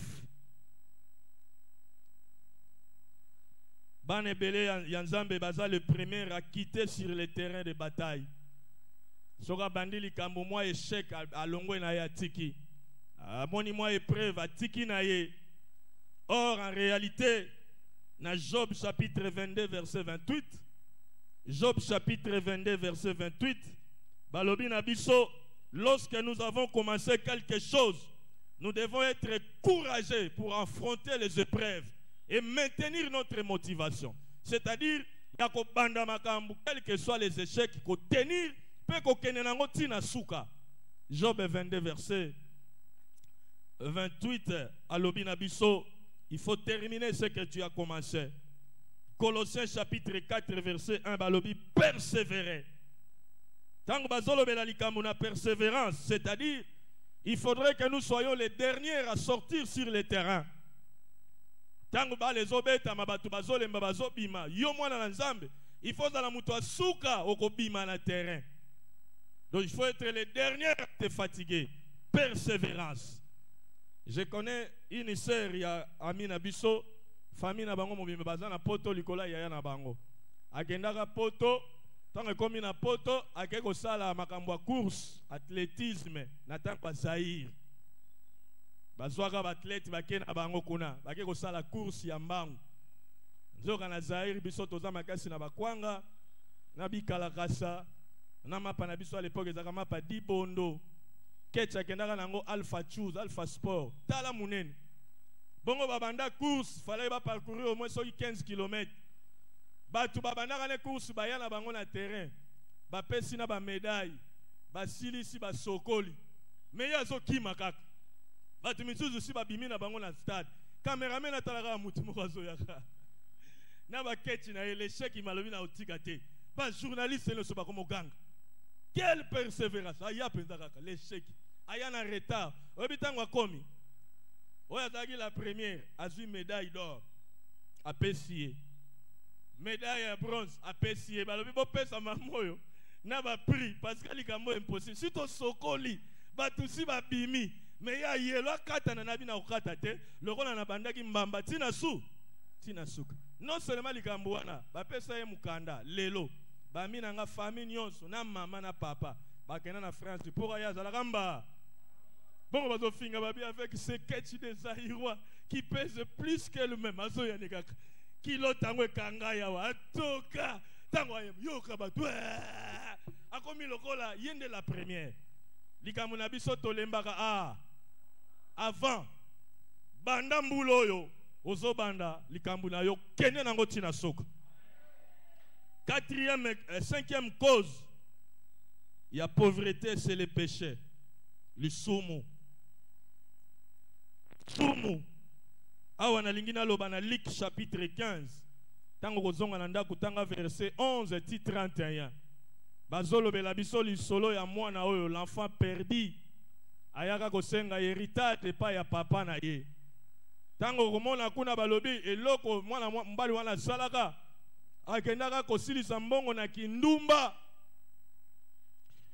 Banebele Yanzambe Baza le premier à quitter sur le terrain de bataille. Soka bandili kambo moi échec à longo na ya tiki. Moni moi épreuve à tiki na ye. Or en réalité, dans Job chapitre 22 verset 28, Job chapitre 22 verset 28, Balobi Nabiso, lorsque nous avons commencé quelque chose, nous devons être courageux pour affronter les épreuves et maintenir notre motivation. C'est-à-dire, quels que soient les échecs, il faut tenir, Job 22, verset 28, à l'Obinabiso, il faut terminer ce que tu as commencé. Colossiens chapitre 4 verset 1 balobi persévérer. Tant que la persévérance, c'est-à-dire il faudrait que nous soyons les derniers à sortir sur le terrain. Tant que les obeta mabatu bazole mbabazo bima yo mwana na nzambe, il faut dans muto asuka okobima na terrain. Donc il faut être les derniers à te fatiguer. Persévérance. Je connais une sœur, il y a Amina Bisso, famille na bango mobimbe bazana poto likola yaya na bango. Agendaka poto, tant que comme na poto, akeko sala makambo course, athlétisme, na tant pa Zaïre. Bazwaka athlète bakena bango kuna, bakeko sala course ya mbangu. Nzoka na Zaïre biso toza makasi na bakwanga, na bikalakasa, na mapa na biso à l'époque ezaka mapa dibondo. Ketcha kendaka nango Alpha Choose, Alpha Sport. Tala munene. Bongo babanda course, fallait ba parcourir au moins 15 km. Batu babanda ne course bayana bango na terrain. Ba pesi na ba médaille. Ba silisi ba sokoli. Mais yazo kima kaka. Batu misuzu si ba bimi na bango na stade. Cameraman na talaka mutu moko zo yaka. Na ba ketchi na l'échec malobi na otika te. Ba journaliste ne so ba comme gang. Quelle persévérance. Aya penza kaka l'échec. Aya na retard. Obitango komi. Oya tagi la première, a eu médaille d'or à Pessier. Médaille à bronze à Pessier. Balobi bo pesa mamoyo na ba prix parce que likambo impossible. Si to sokoli, ba tusi ba bimi, mais ya yelo kata na nabi na okata te, lokona na bandaki mbamba tina su. Tina suka. Non seulement likambo wana, ba pesa ye mukanda lelo. Ba mina nga famille nyonso na mama na papa. Ba kena na France pour aya zala kamba. Bon, on va finir avec ce ketch des Zaïrois qui pèse plus qu'elle-même. Kilo tango kanga yawa atoka tango yoka batu akomi lokola yende la première likamuna biso tolembaka avant banda mbulo yo ozo banda likambuna yo kene nango tina soka. Cinquième cause, il y a pauvreté, c'est le péché. Le sumu. Sumu. Awa na lingina loba na Luc chapitre 15. Tango kozonga na ndako tanga verset 11 ti 31. Bazolo bela biso li solo ya mwana oyo l'enfant perdu. Ayaka kosenga héritage pa ya papa na ye. Tango komona kuna balobi eloko mwana mbali wana salaka. Akendaka kosilisa mbongo na kindumba.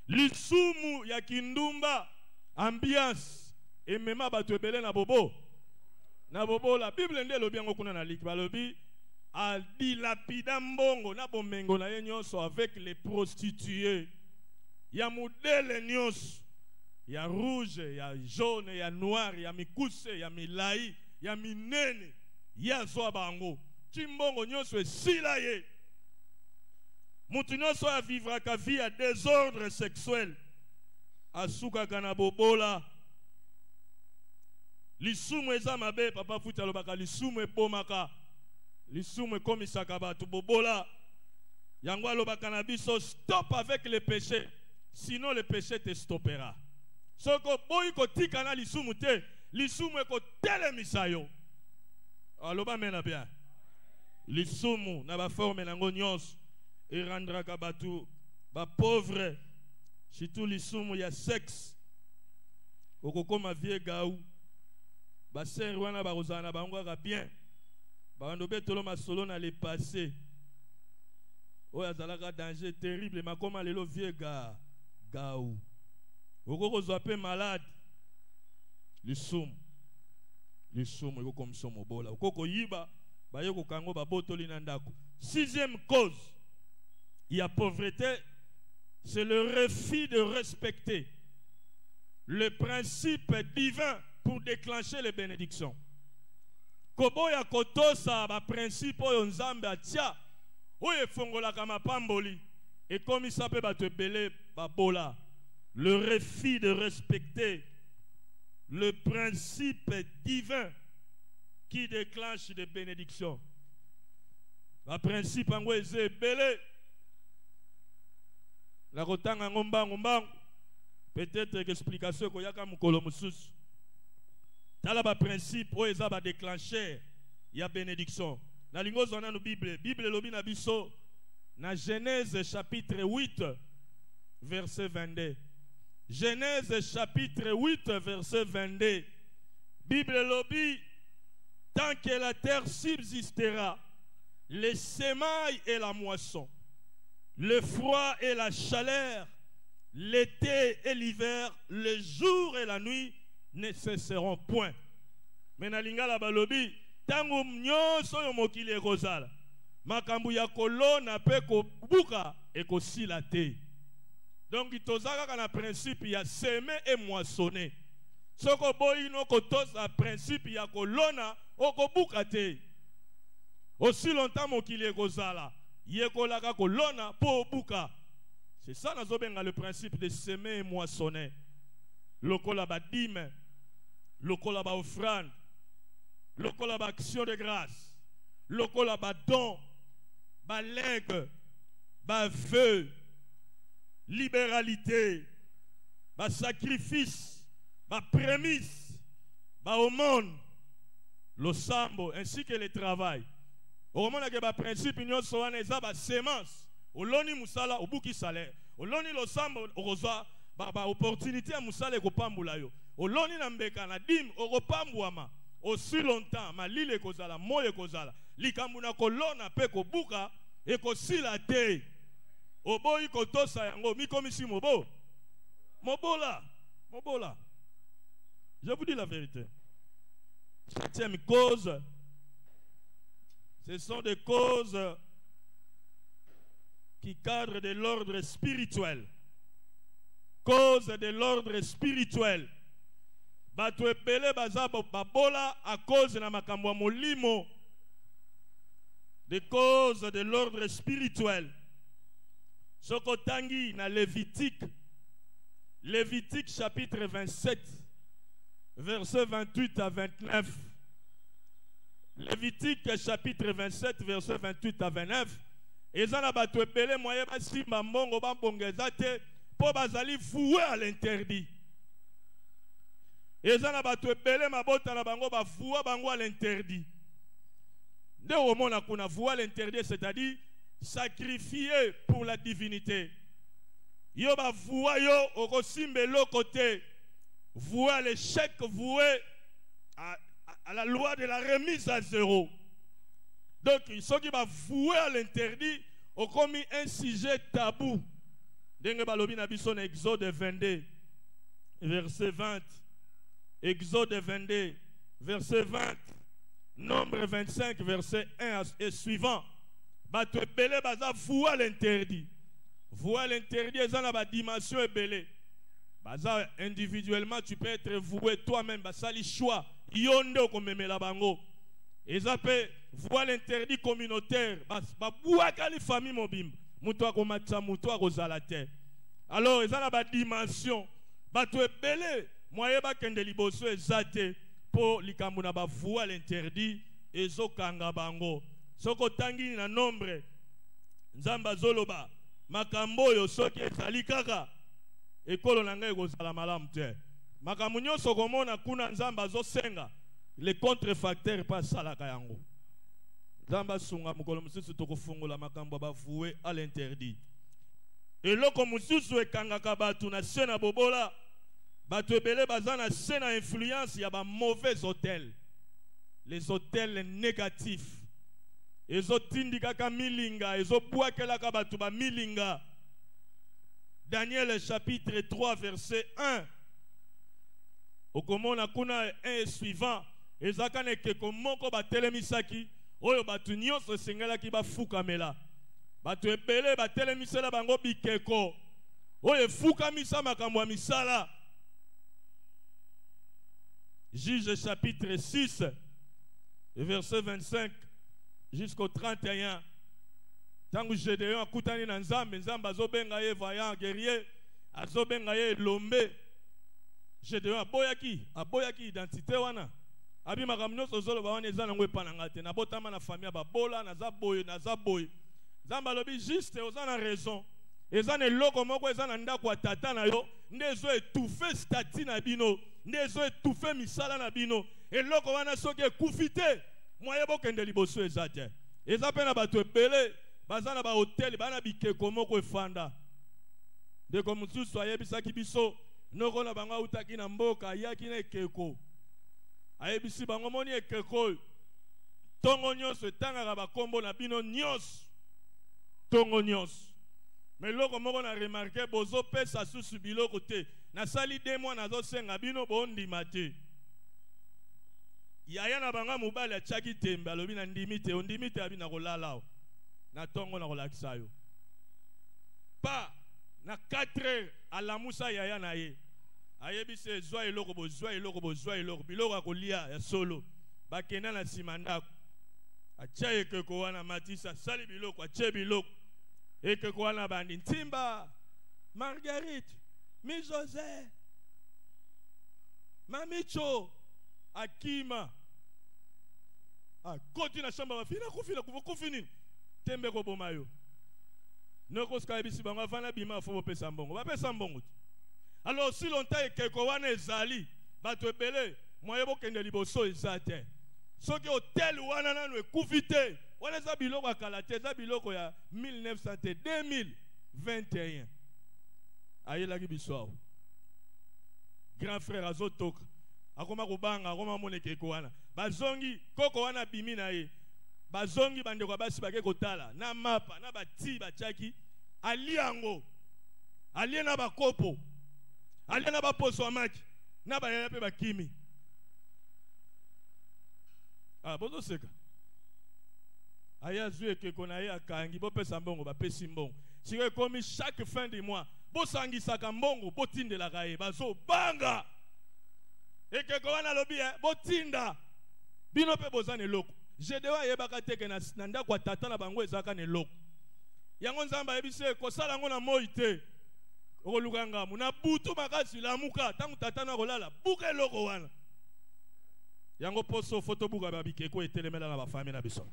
Lisumu ya kindumba. Ambiance. Et même bato ebele na bobo. Na bobo la Bible nde lobi yango kuna na lik balobi a dilapida mbongo na bomengo na ye nyonso avec les prostituées. Ya modele nyonso. Ya rouge, ya jaune, ya noir, ya mikuse, ya milai, ya minene. Ya zo bango. Chimbongo nyonso esila ye. Mutu nyonso a vivre ka vie à désordre sexuel. Asuka kana bobola. Lisumu eza mabe papa futa lobaka lisumu ebomaka. Lisumu ekomisaka batu bobola. Yango alobaka na biso stop avec le péché. Sinon le péché te stoppera. Soko boyi kotika na lisumu te, lisumu ekotelemisa yo. Aloba mena bien. Lisumu na ba forme nango nyonso e randraka batu ba pauvre. Surtout lisumu ya sexe. Okokoma vie gaou. Ba sœur wana ba rozana bango ka bien. Ba ndo betolo masolo na le passé. Oya zalaka danger terrible makoma lelo vie gaou. Okoko zoape malade. Lisumu. Lisumu eko comme somo bola. Okoko yiba ba yoko kango ba botoli na ndako. Sixième cause. Il y a pauvreté, c'est le refus de respecter le principe divin pour déclencher les bénédictions. Koboya kotosa ba principe oyo nzambe atia oyo fongola kama pamboli et comme il s'appelle ba te belé ba bola. Le refus de respecter le principe divin qui déclenche des bénédictions. Le principe en est belé. La rotanga ngomba peut-être que explication ko yaka mukolo mususu. Tala ba principe o eza ba déclencher ya bénédiction. Na lingo zona no Bible. Bible lobi na biso. Na Genèse chapitre 8, verset 22. Genèse chapitre 8, verset 22. Bible lobby, tant que la terre subsistera, les semailles et la moisson, le froid et la chaleur, l'été et l'hiver, le jour et la nuit ne cesseront point. Mais na lingala balobi, tango nyonso yo mokili ekozala, makambu ya kolona pe kobuka ekosila te. Donc tozaka na principe ya semer et moissonner. Soko boyino kotoza principe ya kolona okobuka te. Aussi longtemps mokili ekozala, yekolaka kolona po obuka. C'est ça nazobenga le principe de semer et moissonner. Lokola ba dîme, lokola ba offrande, lokola ba action de grâce, lokola ba don, ba legs, ba vœux, libéralité, ba sacrifice, ba prémisse, ba aumône, le sambo ainsi que le travail. Au moment que ba principe union soit neza ba sémence, oloni musala obuki salaire, oloni lo sambo okozwa ba opportunité à musala ekopambula yo, oloni na mbeka na dim okopambwama aussi longtemps malile kozala moye kozala likambu na kolona pe kobuka ekosila te. Oboyi kotosa yango mikomisi mobo mobola. Je vous dis la vérité. Septième cause, ce sont des causes qui cadrent de l'ordre spirituel. Cause de l'ordre spirituel. Bato ebele baza babola à cause na makambo molimo. Des causes de l'ordre spirituel. Soko tangi na Lévitique. Lévitique chapitre 27, verset 28 à 29. Lévitique chapitre 27, verset 28 à 29. Ezana bato ebele moye basimba mbongo bambongeza te po bazali voué à l'interdit. Ezana bato ebele mabota na bango ba voué bango à l'interdit. Nde omona kuna voué à l'interdit, c'est-à-dire sacrifier pour la divinité. Yo ba voué yo okosimbe lo côté. Voué à l'échec, voué à la loi de la remise à zéro. Donc, ceux qui va vouer à l'interdit ont commis un sujet tabou. Dengue balobi na biso na Exode 22, verset 20. Exode 22, verset 20. Nombre 25, verset 1 et suivant. Bato ebele baza voué à l'interdit. Voué à l'interdit, ils ont la dimension ebele. Baza individuellement, tu peux être voué toi-même. Basali choix. Yonde okomemela bango. Ils appellent voie l'interdit communautaire. Babouaka les familles mobim. Moutoua komatsa, moutoua kozalate. Alors, ils ont la dimension. Bato ebele. Moye ba kende liboso ezate. Po likamuna ba voie l'interdit. Ezo kanga bango. Soko tangi na nombre. Nzamba zoloba. Makambo yo soki ezali kaka. Ekolo na ngai kozala malamu te. Makambo nyonso komona kuna nzamba zo senga. Les contrefacteurs pas salaka yango. Nzamba sunga mukolo mususu tokofungola makambo ba voué à l'interdit. Et loko mususu ekangaka batu na sena bobola. Batu ebele bazana sena influence ya ba mauvais hôtels. Les hôtels négatifs. Ezo tindikaka milinga, ezo bwakelaka batu ba milinga. Daniel chapitre 3 verset 1. Okomona kuna 1 et suivant. Ezakane keko moko batelemisaki. Oyo batu nyonso sengelaki bafukamela. Batu ebele batelemisela bango bikeko. Oyo fukamisa makambo ya misala. Juge chapitre 6 verset 25 jusqu'au 31. Tangu Gédéon akutani na Nzambe, Nzambe azobenga ye vaillant guerrier, azobenga ye lombe. Gédéon aboyaki identité wana. Abi makamno sozolo ba wana ezana ngwe panangate na botama na famille babola na zaboy na boy. Nzambe alobi juste ozana raison. Ezana eloko moko ezana ndako tata na yo, ndezo étouffer stati na bino, ndezo étouffer misala na bino. Eloko wana soki ekufite, moye bokende liboso ezate. eza pe na bato ebele baza na ba hotel bana bikeko moko efanda ndeko mosusu ayebisaki biso noko na bango autaki na mboka ayaki na ekeko ayebisi bango moni ekeko tongo nyonso etangaka bakombo na bino nyonso tongo nyonso mais loko moko na remarke bozopesa susu biloko te nasali 2 mois nazosenga bino bondima te yaya na banga mobali atiaki tembe alobi na ndimi te ondimi te abi na kolala na tongo na kolakisa yo pa na 4 heures alamusa yaya na ye ayebisi ezwa eloko bozwa eloko biloko akolia ya solo bakenda na nsima ndako atia ekeko wana matisa sali biloko atie biloko ekeko wana bandi ntimba Marguerite mi José mamicho akima akoti na shamba bafina kufi nini tembe ko boma yo noko ska bisi bango vana bima fo bopesa mbongo bapesa mbongo alors si longtemps ekeko wana ezali bato ebele moye bokende liboso ezate soki hotel wana nanu ekufi te wana eza biloko akala te eza biloko ya 1900 te 2021 ayelaki biso awo grand frère azotoka akoma kobanga akoma mona ekeko wana bazongi koko wana bimi na ye bazongi bandeko basi bake kotala na mapa na bati batiaki aliango alie na bakopo alie na baposo amaki na bayaya mpe bakimi bozoseka aya zwi ekeko na ye akangi bopesa mbongo bapesi mbongo siko ekomi chaque fin du mois bosangisaka mbongo botindelaka ye bazobanga ekeko wana lobi botinda bino mpe boza na eloko jedewa ayebaka teke na ndako ya tata na bango ezaka na eloko yango nzambe ayebisi kosala yango na moi te okoluka ngamu na butu makasi lamuka ntango tata na kolala buka eloko wana yango poso fotobuka babikeko etelemela na bafami na biso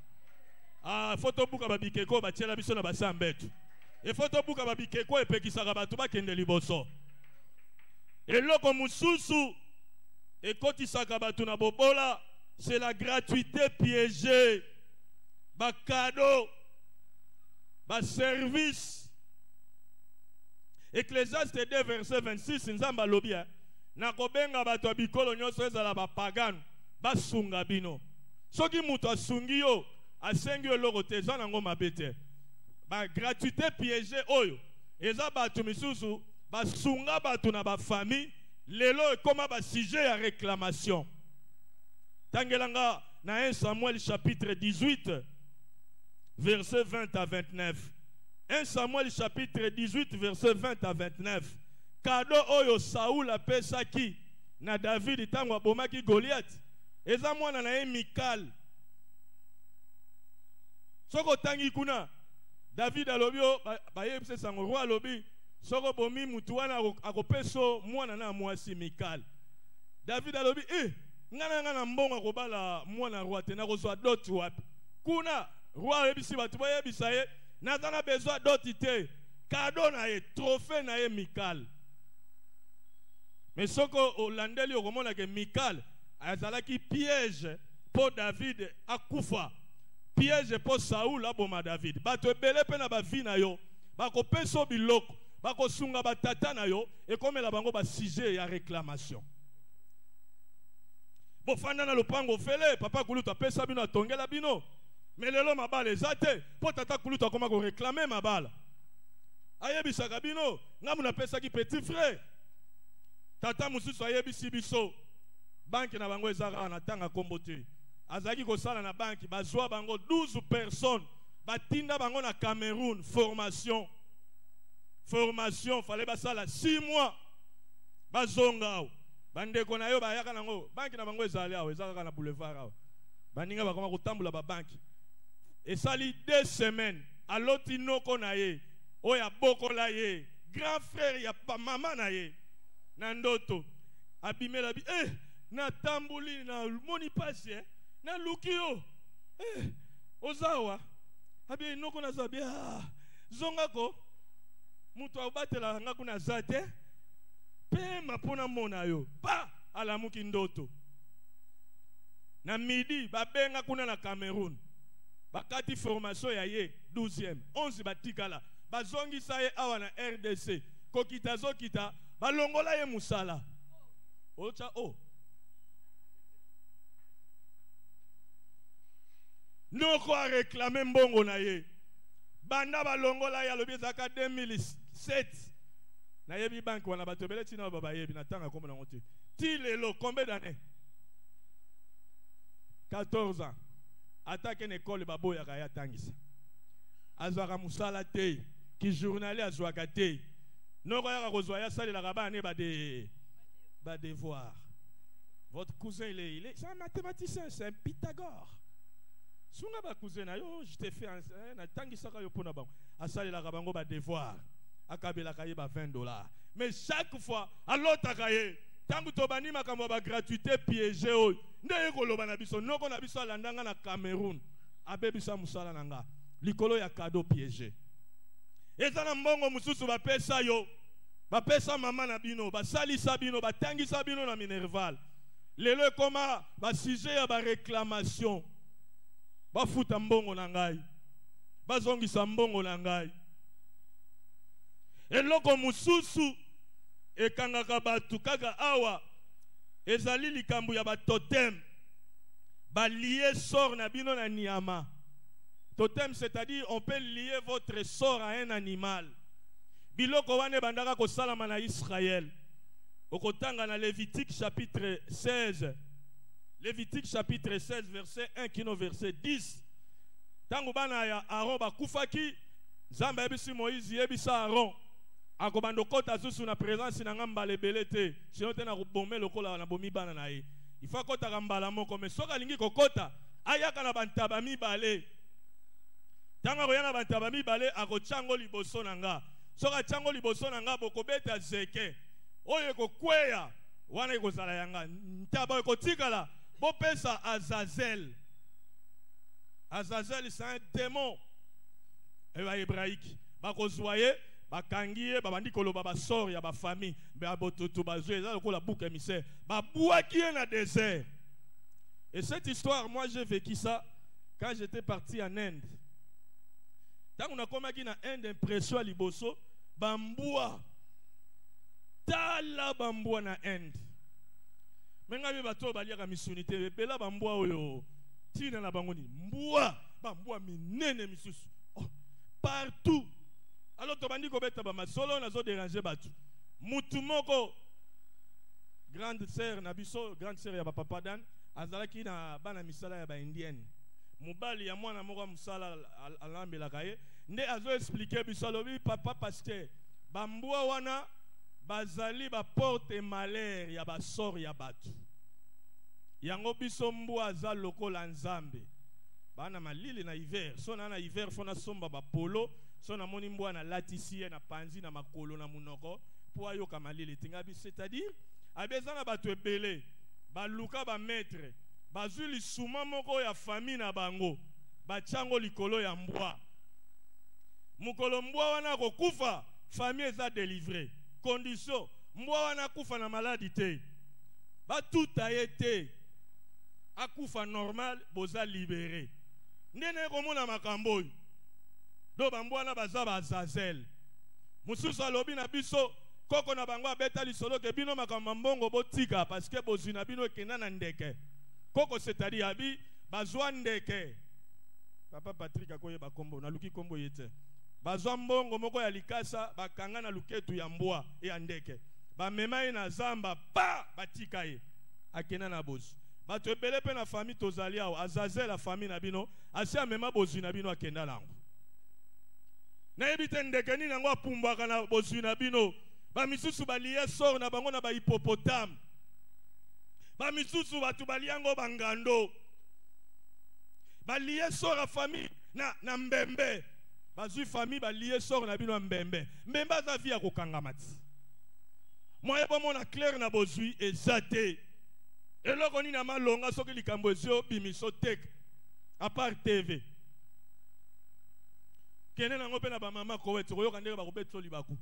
fotobuka babikeko batiela biso na basambetu fotobuka babikeko epekisaka bato bakende liboso eloko mosusu ekotisaka bato na bobola c'est la gratuité piégée ba cadeau ba service Ecclésiaste 2 verset 26 nzamba lobi na kobenga bato bikolo nyonso ezala ba pagano basunga bino soki muto asungi yo asengi eloko te eza nango mabe te ba gratuité piégée oyo eza bato misusu basunga bato na ba famille lelo ekoma ba sujet ya réclamation tangelanga na 1 Samuel chapitre 18 verset 20 à 29 1 Samuel chapitre 18 verset 20 à 29 cadeau oyo Saoul apesaki na David tango abomaki Goliath eza mwana na ye Mikal soko tangi kuna David alobi bayebise sango roi alobi soko bomi mutu wana akopeso mwana na mwasi Mikal David alobi ngana mbongo akobala mwana roi te nakozwa doti wapi kuna roi ayebisi bato boyebisa ye naza na besoin doti te kado na ye trophée na ye Mikal mais soko olandeli okomona ke Mikal azalaki piège pour David akufa piège pour Saoul aboma David bato ebele pe na bavi na yo bakopeso biloko bakosunga batata na yo ekomela bango ba sujet ya réclamation bofanda na lopango fele papa kuluta pesa bino atongela bino mais lelo mabala ezate po tata kuluta akoma ko réclamer mabala ayebisaka bino ngamu na pesa ki petit frère tata mususu ayebisi biso banki na bango ezaka na tanga kombo te azaki kosala na banki bazwa bango 12 personnes batinda bango na Cameroun formation fallait basala 6 mois bazonga bandeko na yo bayaka nango banki na bango ezali awo ezaka na boulevard awo baninga bakoma kotambola ba banki esali 2 semaines aloti noko na ye oya bokola ye grand frère ya pa mama na ye na ndoto abimela bi na tambuli na moni pasi na lukio ozawa abi noko na zabi zonga ko mutu abatela nga kuna zate pe mapona mona yo pa alamuki ndoto na midi babenga kuna na Cameroun bakati formation ya ye 12e 11 batikala bazongisa ye awa na RDC kokita zokita balongola ye musala ocha o noko a réclamé mbongo na ye banda balongola ye alobi ezaka 2007 na yebi banque wana bato bele tina baba yebi na tanga komona ngote ti lelo combien d'années 14 ans attaque une école baboya kaya tangisa azwaka musala te ki journalier azwaka te noko yaka kozwa ya sali la kabane ba devoir. Votre cousin il est c'est un mathématicien, c'est un Pythagore. Sunga ba cousin na yo je te fais na tangisa ka yo pona bango asali la kabango ba devoir akabela kaye ba $20. Mais chaque fois à l'autre kaye tangu tobani makambo ba gratuité piégé o ndeye koloba na biso noko na biso alandanga na Cameroun abebisa musala nanga likolo ya cadeau piégé ezana mbongo mususu ba pesa yo ba pesa mama na bino ba salisa bino ba tangisa bino na Minerval lelo koma ba sujet ya ba réclamation ba futa mbongo na ngai ba zongisa mbongo na ngai eloko mususu ekangaka batu kaka awa ezali likambu ya ba totem ba lier sort na bino na niama. Totem c'est-à-dire on peut lier votre sort à un animal. Biloko wane bandaka ko salama na Israël. Okotanga na Lévitique chapitre 16. Lévitique chapitre 16 verset 1 kino verset 10. Tangu bana ya Aaron bakufaki Nzambe yebisi Moïse yebisa Aaron akobando kota susu na présence na ngamba lebelete sinon te na kubombe lokola na bomi bana na ye. Il faut kota kambala moko mais soka lingi kokota ayaka na bantaba mibale. Tanga koyana bantaba mibale akochango liboso nanga. Soka chango liboso nanga bokobeta zeke. Oye kokweya wana ekozala yanga. Ntaba ekotikala bopesa Azazel. Azazel c'est un démon hébraïque. Bakozwaye bakangiye babandi koloba basor ya ba famille ba bototo bazwe eza lokola bouc émissaire babouaki na désert. Et cette histoire moi j'ai vécu ça quand j'étais parti en Inde. Tant on a komaki na Inde impression liboso bambua tala bambua na Inde. Menga be bato baliaka misunité bela bambua oyo tina na bangoni mbua bambua minene misusu partout. Alors tobandi ko beta ba masolo na zo déranger batu mutu moko grande sœur na biso grande sœur ya ba papa Dan azalaki na bana misala ya ba indienne mobali ya mwana moko musala alambela kaye nde azo expliquer biso lobi papa pasteur bambua wana bazali ba porte malheur ya ba sor ya batu yango biso mbua za lokola Nzambe bana malili na hiver so na hiver fona somba ba polo so na moni mbwa na latisi na panzi na makolo na munoko po ayoka malili tingabi c'est-à-dire abezana batu ebele baluka ba maître bazuli suma moko ya famille na bango bachango likolo ya mbwa mukolo mbwa wana kokufa famille eza délivré condition mbwa wana kufa na maladie te batuta yete akufa normal boza libéré ndene komona makambo do bambwana baza ba Azazel mususu alobi na biso koko na bango abeta lisolo ke bino makambo mbongo botika parce que bozina bino ekenda na ndeke koko c'est-à-dire abi bazwa ndeke papa Patrick akoyeba kombo na luki kombo yete bazwa mbongo moko ya likasa bakanga na luketu ya mbwa ya ndeke bamema ye na zamba pa batika ye akenda na bozi bato ebele pe na famille tozali awo Azazel la famille na bino asi amema bozwi na bino akenda nango na ebite ndeke nini nango apumbwaka na bozwi na bino bamisusu balie sor na bango na ba hippopotame bamisusu batu baliango bangando balie sor a famille na mbembe bazwi famille balie sor na bino na mbembe mbembe aza vi ya kokangama ti moye bomona clair na bozwi eza te eloko nini na malonga soki likambo ezio bimiso tek à part TV kene nango pe na ba mama kowete koyoka ndenge bakobetso libaku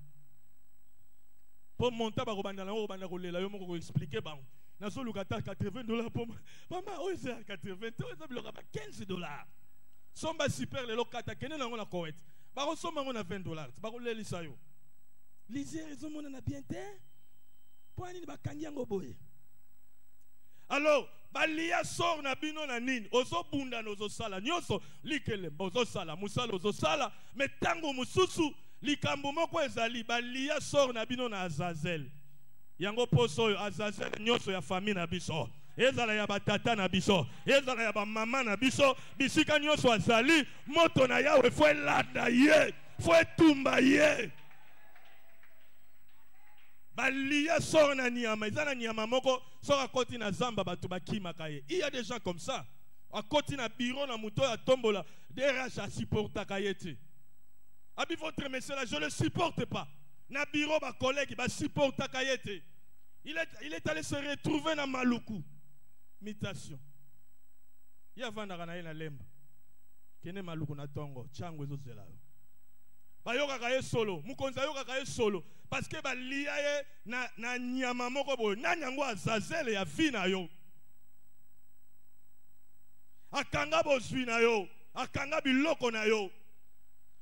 po monta bakobanda nango kobanda kolela yo moko ko expliquer bango nazo luka ta $80 po mama oyo c'est $80 oyo ça biloka ba $15 somba super lelo kata kene nango na Koweït bako somba ngo na $20 bako lelisa yo lisere ezomona na bien te po ani bakangi yango boye. Alors balia sort na bino na nini ozo bunda nozo sala nyoso likelemba ozo sala musala ozo sala metango mususu likambo moko ezali balia sort na bino na Azazel yango poso oyo Azazel nyoso ya famille na biso ezala ya batata na biso ezala ya ba mama na biso bisika nyoso azali moto na yawe fo elanda ye fo etumba ye balia sort na nyama ezana nyama moko sort koti na zamba batu bakimaka ye. Il y a des gens comme ça a koti na bureau na muto ya tombola DRH a supporta kayete abi votre monsieur là je le supporte pas na bureau ba collègue ba supporta kayete il est allé se retrouver na Maluku mutation ya vanda kana ina lemba kene Maluku na tongo chango ezozela bayoka kaye solo mukonza yoka kaye solo parce que balia ye na nyama moko boyo na nyango Azazel ya vina yo akanga bozwi na yo akanga biloko na yo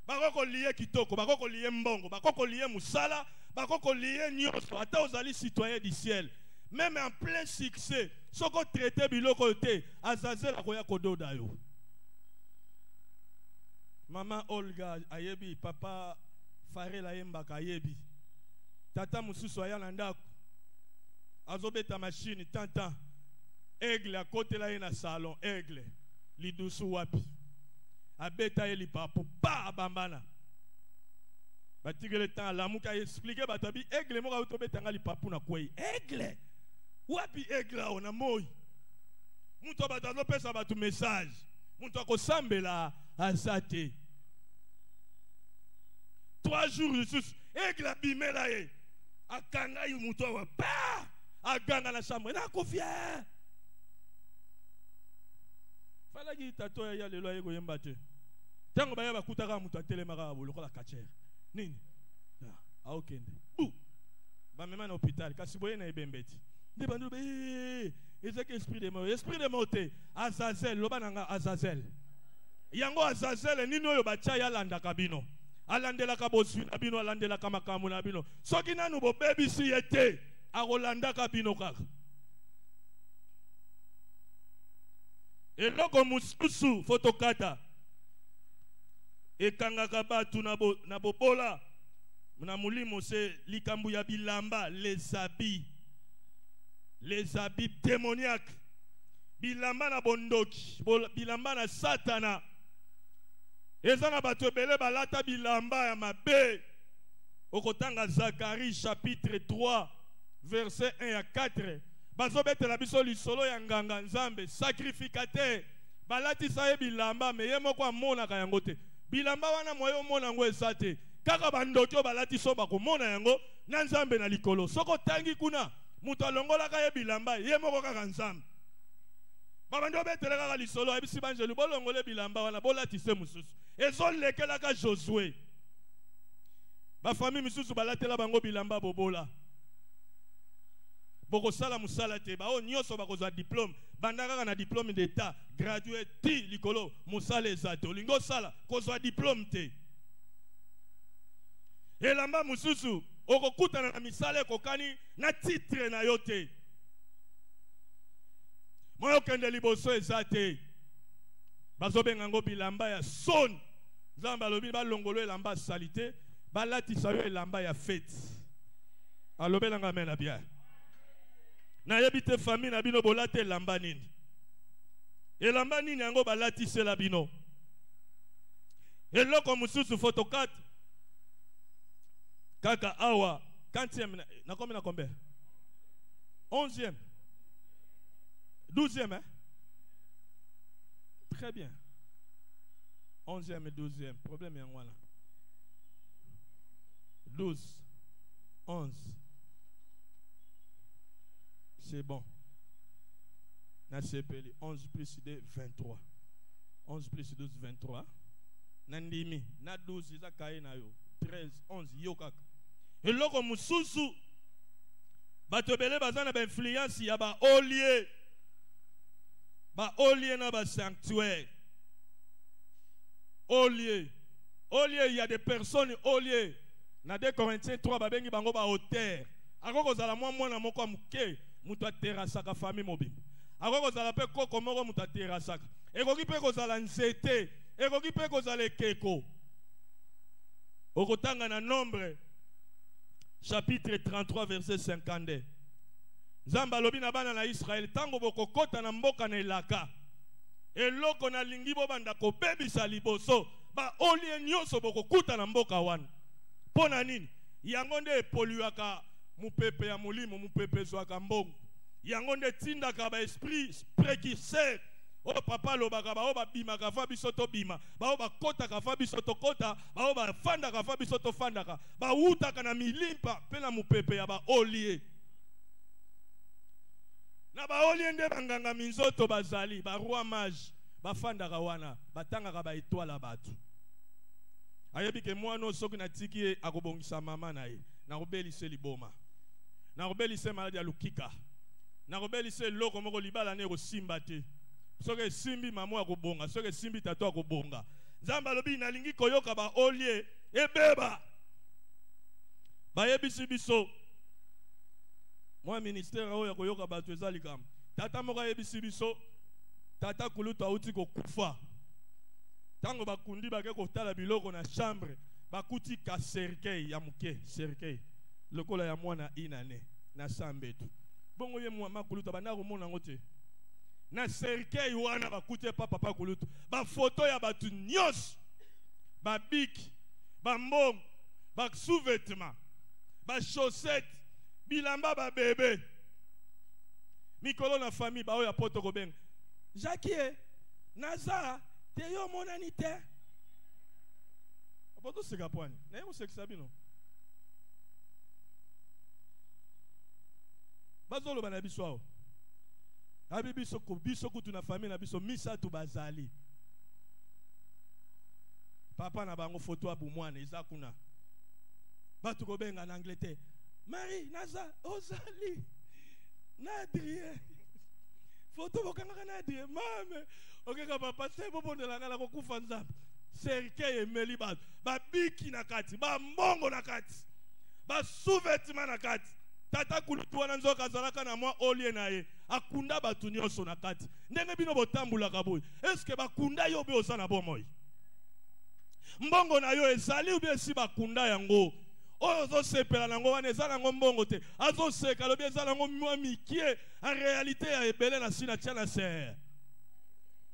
bakoko liye kitoko bakoko liye mbongo bakoko liye musala bakoko liye nyoso ata ozali citoyen du ciel même en plein succès soko traité biloko te Azazel akoya kododa yo. Maman Olga ayebi papa Farela yembaka ayebi tata mususu aya na ndako azobeta machine tantan aigle à côté là na salon aigle lidusu wapi abeta ye lipapu pa bambana batigele temps la muka expliquer batabi aigle mo ka tobeta nga lipapu na kwei aigle wapi aigle ona moi muntu batalo pesa batu message muntu akosambela azate 3 jours juste aigle abimela ye akanga yu muntu wa pa aganga na chambre na kofia fala ki tato ya lelo ayego yemba te tango baya bakutaka muntu atelemaka bolokola kacher nini aokende bu ba mema na hôpital kasi boye na ebembeti nde bandu be ezeke esprit de mort Azazel loba nanga Azazel yango Azazel nini oyo bacha ya landa kabino alandela ka boswi na bino alandela ka makamu na bino soki nanu bo bebisi yete akolanda ka bino kaka eloko mususu fotokata ekangaka batu na bobola na mulimo se likambu ya bilamba les habits démoniaques bilamba na bondoki bilamba na satana ezana bato ebele balata bilamba ya mabe okotanga Zacharie chapitre 3 verset 1 à 4 bazobetela biso lisolo ya nganga nzambe sacrificateur balatisa ye bilamba me ye moko amonaka yango te bilamba wana moyo omona yango eza te kaka bandoki oyo balatiso bakomona yango na nzambe na likolo soko tangi kuna mutu alongolaka ye bilamba ye moko kaka nzambe babandi obetele kaka lisolo ayebisi banjelu bolongole bilamba wana bolatise mosusu ezolekelaka Josué bafamille misusu balatela bango bilamba bobola bokosala musala te bao nyonso bakozwa diplôme banda kaka na diplôme d'état gradué ti likolo musala eza te olingo osala kozwa diplôme te elamba mususu okokutana na misala ekokani na titre na yo te moyo kende liboso eza te bazobenga ngo bilamba ya son nzambe alobi balongolo elamba salite balatisa yo elamba ya fete alobelanga amen na bien na yebite famille na bino bolate elamba nini yango balatisela bino eloko mususu photocard kaka awa 40e na combien 11e 12e hein? Très bien 11e et 12e problème est voilà 12 11 c'est bon na CPL 11 plus 2 23 11 plus 12 23 na ndimi na 12 za kaye na yo 13 11 yo kaka eloko mususu bato bele bazana ba influence ya ba olie na ba sanctuaire Au lieu, il y a des personnes au lieu. Dans 2 Corinthiens 3, babengi bango ba hauteur. Ako zala mwana moko muke, mutu aterasaka famille mobimba. Ako zala pe koko moko mutu aterasaka. Ekoki pe kozala nzete, ekoki pe kozala ekeko. Okotanga na Nombre chapitre 33 verset 52. Nzamba lobi na bana na Israël tango bokokota na mboka na elaka. Eloko na lingi bo banda ko bebisa liboso ba olie nyonso bokokuta na mboka wana. Pona nini? Yango nde epoluaka mupepe ya molimo, mupepe zwaka mbongo. Yango nde tindaka ba esprit précurseur. O papa lobaka ba o ba bimaka fa biso to bima, ba o ba kotaka fa biso to kota, ba o ba fandaka fa biso to fandaka, ba utaka na milimpa pe na mupepe ya ba olie. Na ba olie nde banganga minzoto bazali, ba roi mage, ba fandaka wana, batangaka ba étoile batu. Ayebi ke mwana soki na tiki akobongisa mama na ye, na kobelise liboma. Na kobelise maladi ya lukika. Na kobelise loko moko libala ne ko simba te. Soke simbi mamu akobonga, soke simbi tato akobonga. Nzamba lobi nalingi koyoka ba olie ebeba. Ba yebisi biso. Moi ministère oyo koyoka ba twezali kam. Tata moko yebisi biso. Tata kulutu auti ko kufa. Tango bakundi bake kotala biloko na chambre, bakuti ka cercueil ya muke, cercueil. Lokola ya mwana inane na sambetu. Bongo ye mwa kulutu bana ko mona ngote. Na cercueil wana bakute papa kulutu. Ba photo ya batu nyos. Ba bik, ba mbom, ba sous-vêtements, ba chaussettes, bilamba ba bébé. Mikolo na famille ba oya poto ko benga. Jackie Naza te yo monani te. Apoto seka pwani. Na yo seksa bino. Bazolo bana biso awo. Abi biso ko biso kutu na famille na biso misatu bazali. Papa na bango photo abu mwana eza kuna. Batu ko benga na Angleterre. Marie Naza ozali. Na Adrien. Photo bokanga na Adrien. Mame. Okeka papa se bobo de la ngala ko kufa nzambe. Cercueil emeli ba. Ba biki na kati, ba mbongo na kati. Ba sous-vêtements na kati. Tata kulutu wana nzoka zalaka na mwa olie na ye. Akunda batu nyonso na kati. Ndenge bino botambulaka boy. Est-ce que bakunda yo be osana bomoi? Mbongo na yo ezali ou bien si bakunda yango? Oyo zo sepela nango wana ezala ngo mbongo te. Azo seka lobi ezala ngo mwa mikie. En réalité ya ebele na sina tia na ser.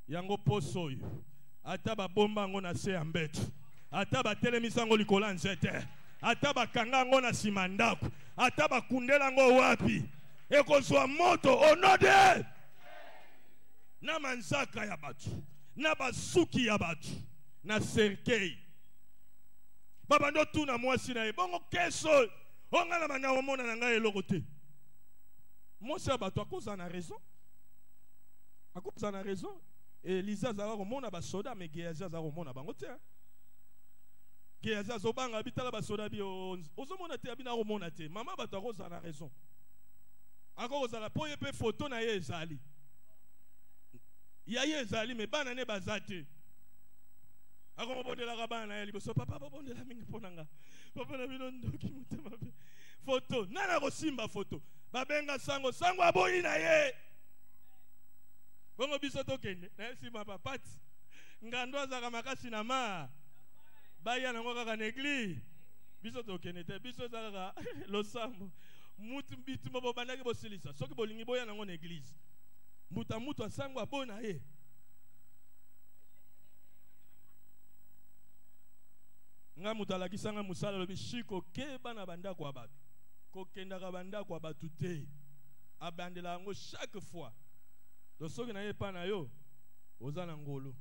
Yango poso yo. Ata ba bomba ngo na se ya mbetu. Ata ba telemisa ngo likola nzete. Ata ba kanga ngo na simandako. Ata ba kundela ngo wapi. Ekozwa moto onode. Na manzaka ya batu. Na basuki ya batu. Na cercueil. Baba ndo tuna mwasi na ye. Bongo keso. Ongala manda omona na ngai eloko te. Mwasi ya batu akoza na raison. Akoza na raison. Elisa zala komona ba soda me Gehazi zala komona bango te. Gehazi zobanga bitala ba soda bi ozomona te abina komona te. Mama batu akoza na raison. Akoza la poye pe photo na ye ezali. Ya ye ezali me bana ne bazate. Ako bondela ka bana ye liboso papa bondela mingi ponanga. Papa na bino ndoki mutema be. Photo nana ko simba photo. Babenga sango aboyi na ye. Bongo biso tokende na simba papati. Ngando azaka makasi na ma. Baya nango kaka na église. Biso tokende te biso zaka losambo. Mutu bitu mo bandaki bosilisa. Soki bolingi boya nango na église. Mutu asango abona ye. Nga mutu alakisanga musala lobi shiko ke bana banda kwa batu. Kokenda ka banda kwa batu te. Abandela ngo chaque fois. Do soki na ye pa na yo ozana ngolo.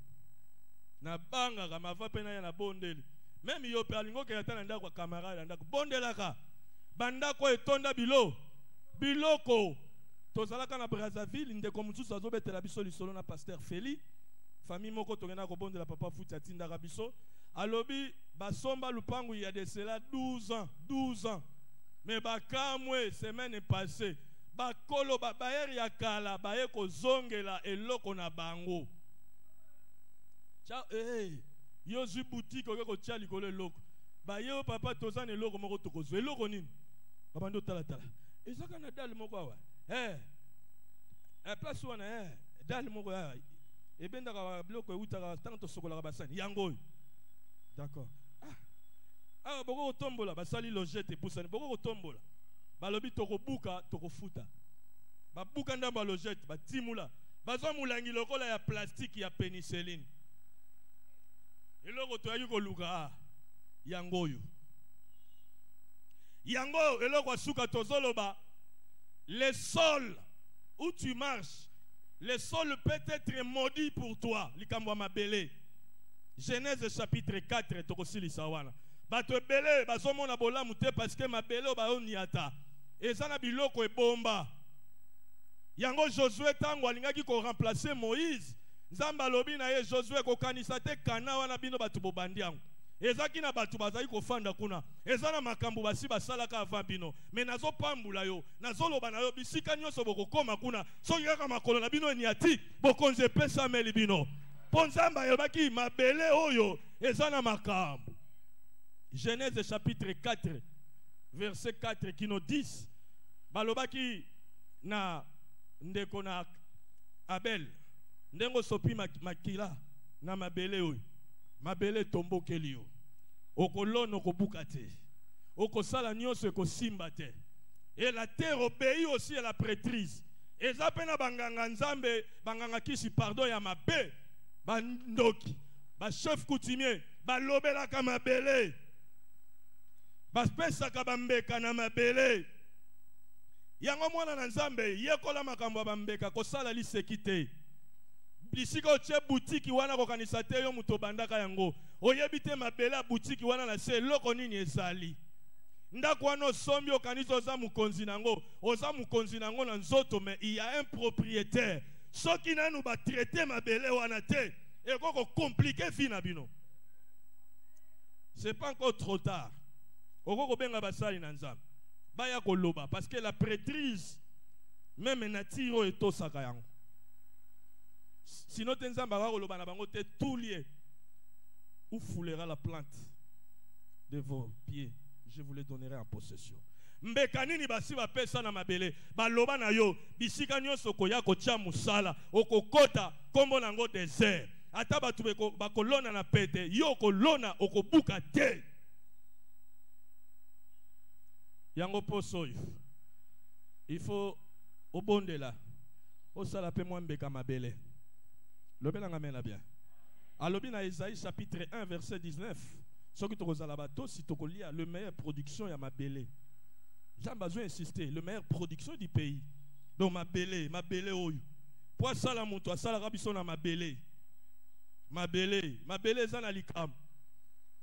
Na banga ka mafa pena ya na bondeli. Même yo pe alingo ke yatana ndako kwa camarade ndako bondelaka. Banda ko etonda biloko. Tozalaka na Brazzaville ndeko mususu azobetela biso lisolo na pasteur Feli. Famille moko tongena ko bondela papa futi atinda biso. Alobi basomba lupangu il y a de cela 12 ans. Mais bakamwe semaine passée bakolo babayeri ya kala baye ko zongela eloko na bango. Ciao yo zu boutique ko tia likolo eloko ba yo papa tozana eloko moko tokozwa eloko nini papa ndo tala tala ezaka na dal moko awa place wana dal moko ya ebenda ka bloko eutaka tanto sokola basani yango d'accord boko tombola basali logette pusani boko tombola balobi tokobuka tokofuta babuka ndamba logette batimula bazwa mulangi lokola ya plastique ya pénicilline eloko toyaki koluka yango eloko asuka tozoloba le sol où tu marches le sol peut être maudit pour toi likambo mabele Genèse chapitre 4 tokosilisa wana bato ebele bazomona bolamu te parce que mabele baoniata ezana biloko ebomba yango Josué tango alingaki ko remplacer Moïse nzamba lobi na ye Josué ko kanisa te kana wana bino batu bobandi yango ezaki na batu bazali kofanda kuna ezana makambo basi basalaka avant bino mais nazo pambula yo nazoloba na yo bisika nyonso bokokoma kuna soki kaka makolo na bino niati bokonze pesa meli bino ponzamba yobaki mabele oyo ezana makambo. Genèse chapitre 4 verset 4 qui nous dit balobaki na ndeko na Abel ndengo sopi makila na mabele oyo mabele tombokeli yo okolona okobuka te okosala nyonso ekosimba te et la terre obéit aussi à la prêtrise eza pena banganga nzambe banganga kisi pardon ya mabe bandoki ba chef coutumier balobelaka mabele bapesaka bambeka na mabele yango mwana na nzambe yekola makambo bambeka kosala liseki te bisika otie boutique wana kokanisa te yo muto bandaka yango oyebi te mabele ya boutique wana na se eloko nini ezali ndako wana osombi okanisa oza mukonzi nango na nzoto mais il y a un propriétaire soki nanu batraite mabele wana te ekoko compliqué vie na bino c'est pas encore trop tard okoko benga basali na nzambe baya koloba parce que la prêtrise même natiro etosaka yango sinon te nzambe akakoloba na bango te tout lié où foulera la plante de vos pieds je vous les donnerai en possession. Mbeka nini basi bapesa na mabele baloba na yo bisika nyonso koya kotia musala okokota kombo nango désert ata batu bakolona na pete yo kolona okobuka te yango poso il faut obondela osala pe mwa mbeka mabele lobelanga mena bien alobi na Isaïe chapitre 1 verset 19 soki tokozala bato si tokolia le meilleure production ya mabele Jean besoin insister le meilleure production du pays donc mabele oyo po sala muto asala kabiso na mabele eza na likam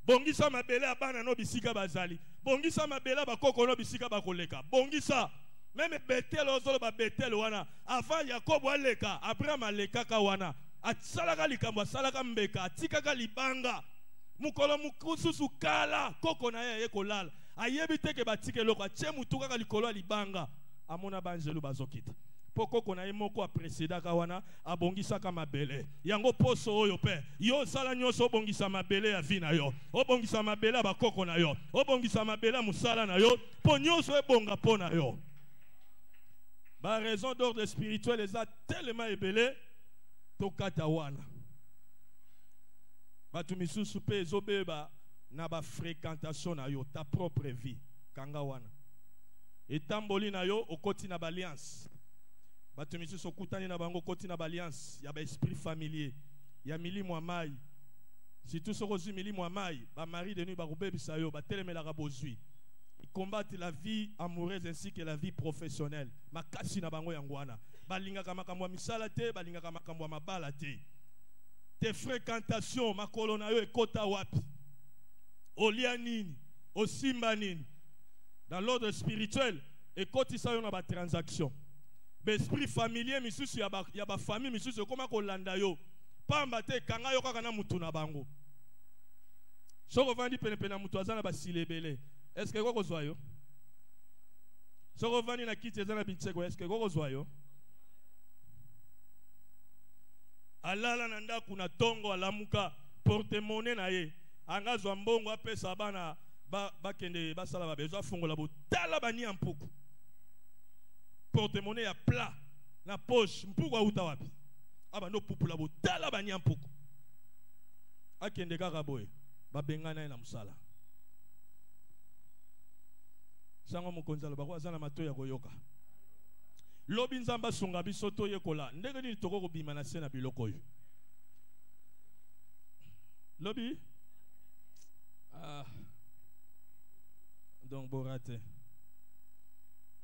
bongisa mabele abana no bisika bazali bongisa mabele bakoko no bisika bakoleka bongisa même betel ozolo ba betel wana avant Yakobo aleka Abraham alekaka wana asalaka likambo asalaka mbeka atikaka libanga mukolo mukususu kala koko na ye kolala ayebi te ke batike loko atie mutu kaka likolo libanga amona banjelu bazokita poko kona ye moko apresedaka wana abongisaka mabele yango poso oyo pe yo sala nyonso obongisa mabele ya vi na yo obongisa mabele bakoko na yo obongisa mabele musala na yo po nyonso ebonga po na yo ba raison d'ordre spirituel eza tellement ebele tokata wana batu misusu pe ezobeba na ba fréquentation na yo ta propre vie kanga wana etamboli na yo okoti na alliance batu misusu okutani na bango okoti na alliance ya ba esprit familier ya milimo ya mai si tout soko zi milimo ya mai ba mari de nuit ba kobebisa yo ba telemelaka bozwi ils combattent la vie amoureuse ainsi que la vie professionnelle makasi na bango yango wana balingaka makambo ya misala te balingaka makambo ya mabala te tes fréquentations makolo na yo ekota wapi olia nini osimba nini dans l'ordre spirituel ekotisa yo na ba transaction l'esprit familier misusu ya ba famille misusu ekoma kolanda yo pamba te kanga yo kaka na mutu na bango soko vandi pene na mutu azana basilebele est-ce que koko zwa yo soko vandi na kiti azana bintseko est-ce que koko zwa yo alala na ndaku na tongo alamuka porte-monnaie na ye anga zwa mbongo apesa bana bakende basala babezo afungola botala bani ya mpuku porte-monnaie ya plat na poche mpuku auta wapi abando pupula botala bani ya mpuku akende kaka boye babengana ye na musala sango mokonzi aloba ko aza na matoyi ya koyoka lobi nzambe asunga biso toyekola ndenge nini toko kobima na se na biloko oyo lobi donc borate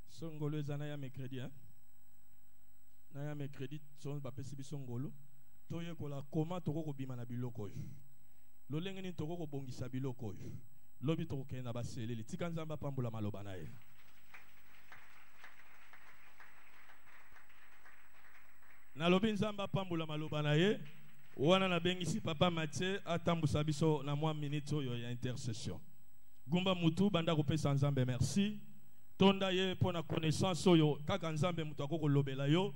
songolo eza na ya mercredi na ya mercredi so bapesi biso ngolo toyekola koma toko kobima na biloko oyo lolenge nini toko kobongisa biloko oyo lobi tokokende na baseleli tika nzambe apambola maloba na ye na lobi nzambe apambola maloba na ye wana na bengisi papa Mathieu atambusa biso na mwa minute oyo ya intercession gumba mutu banda kopesa nzambe merci tonda ye pona connaissance oyo kaka nzambe mutu akoko lobela yo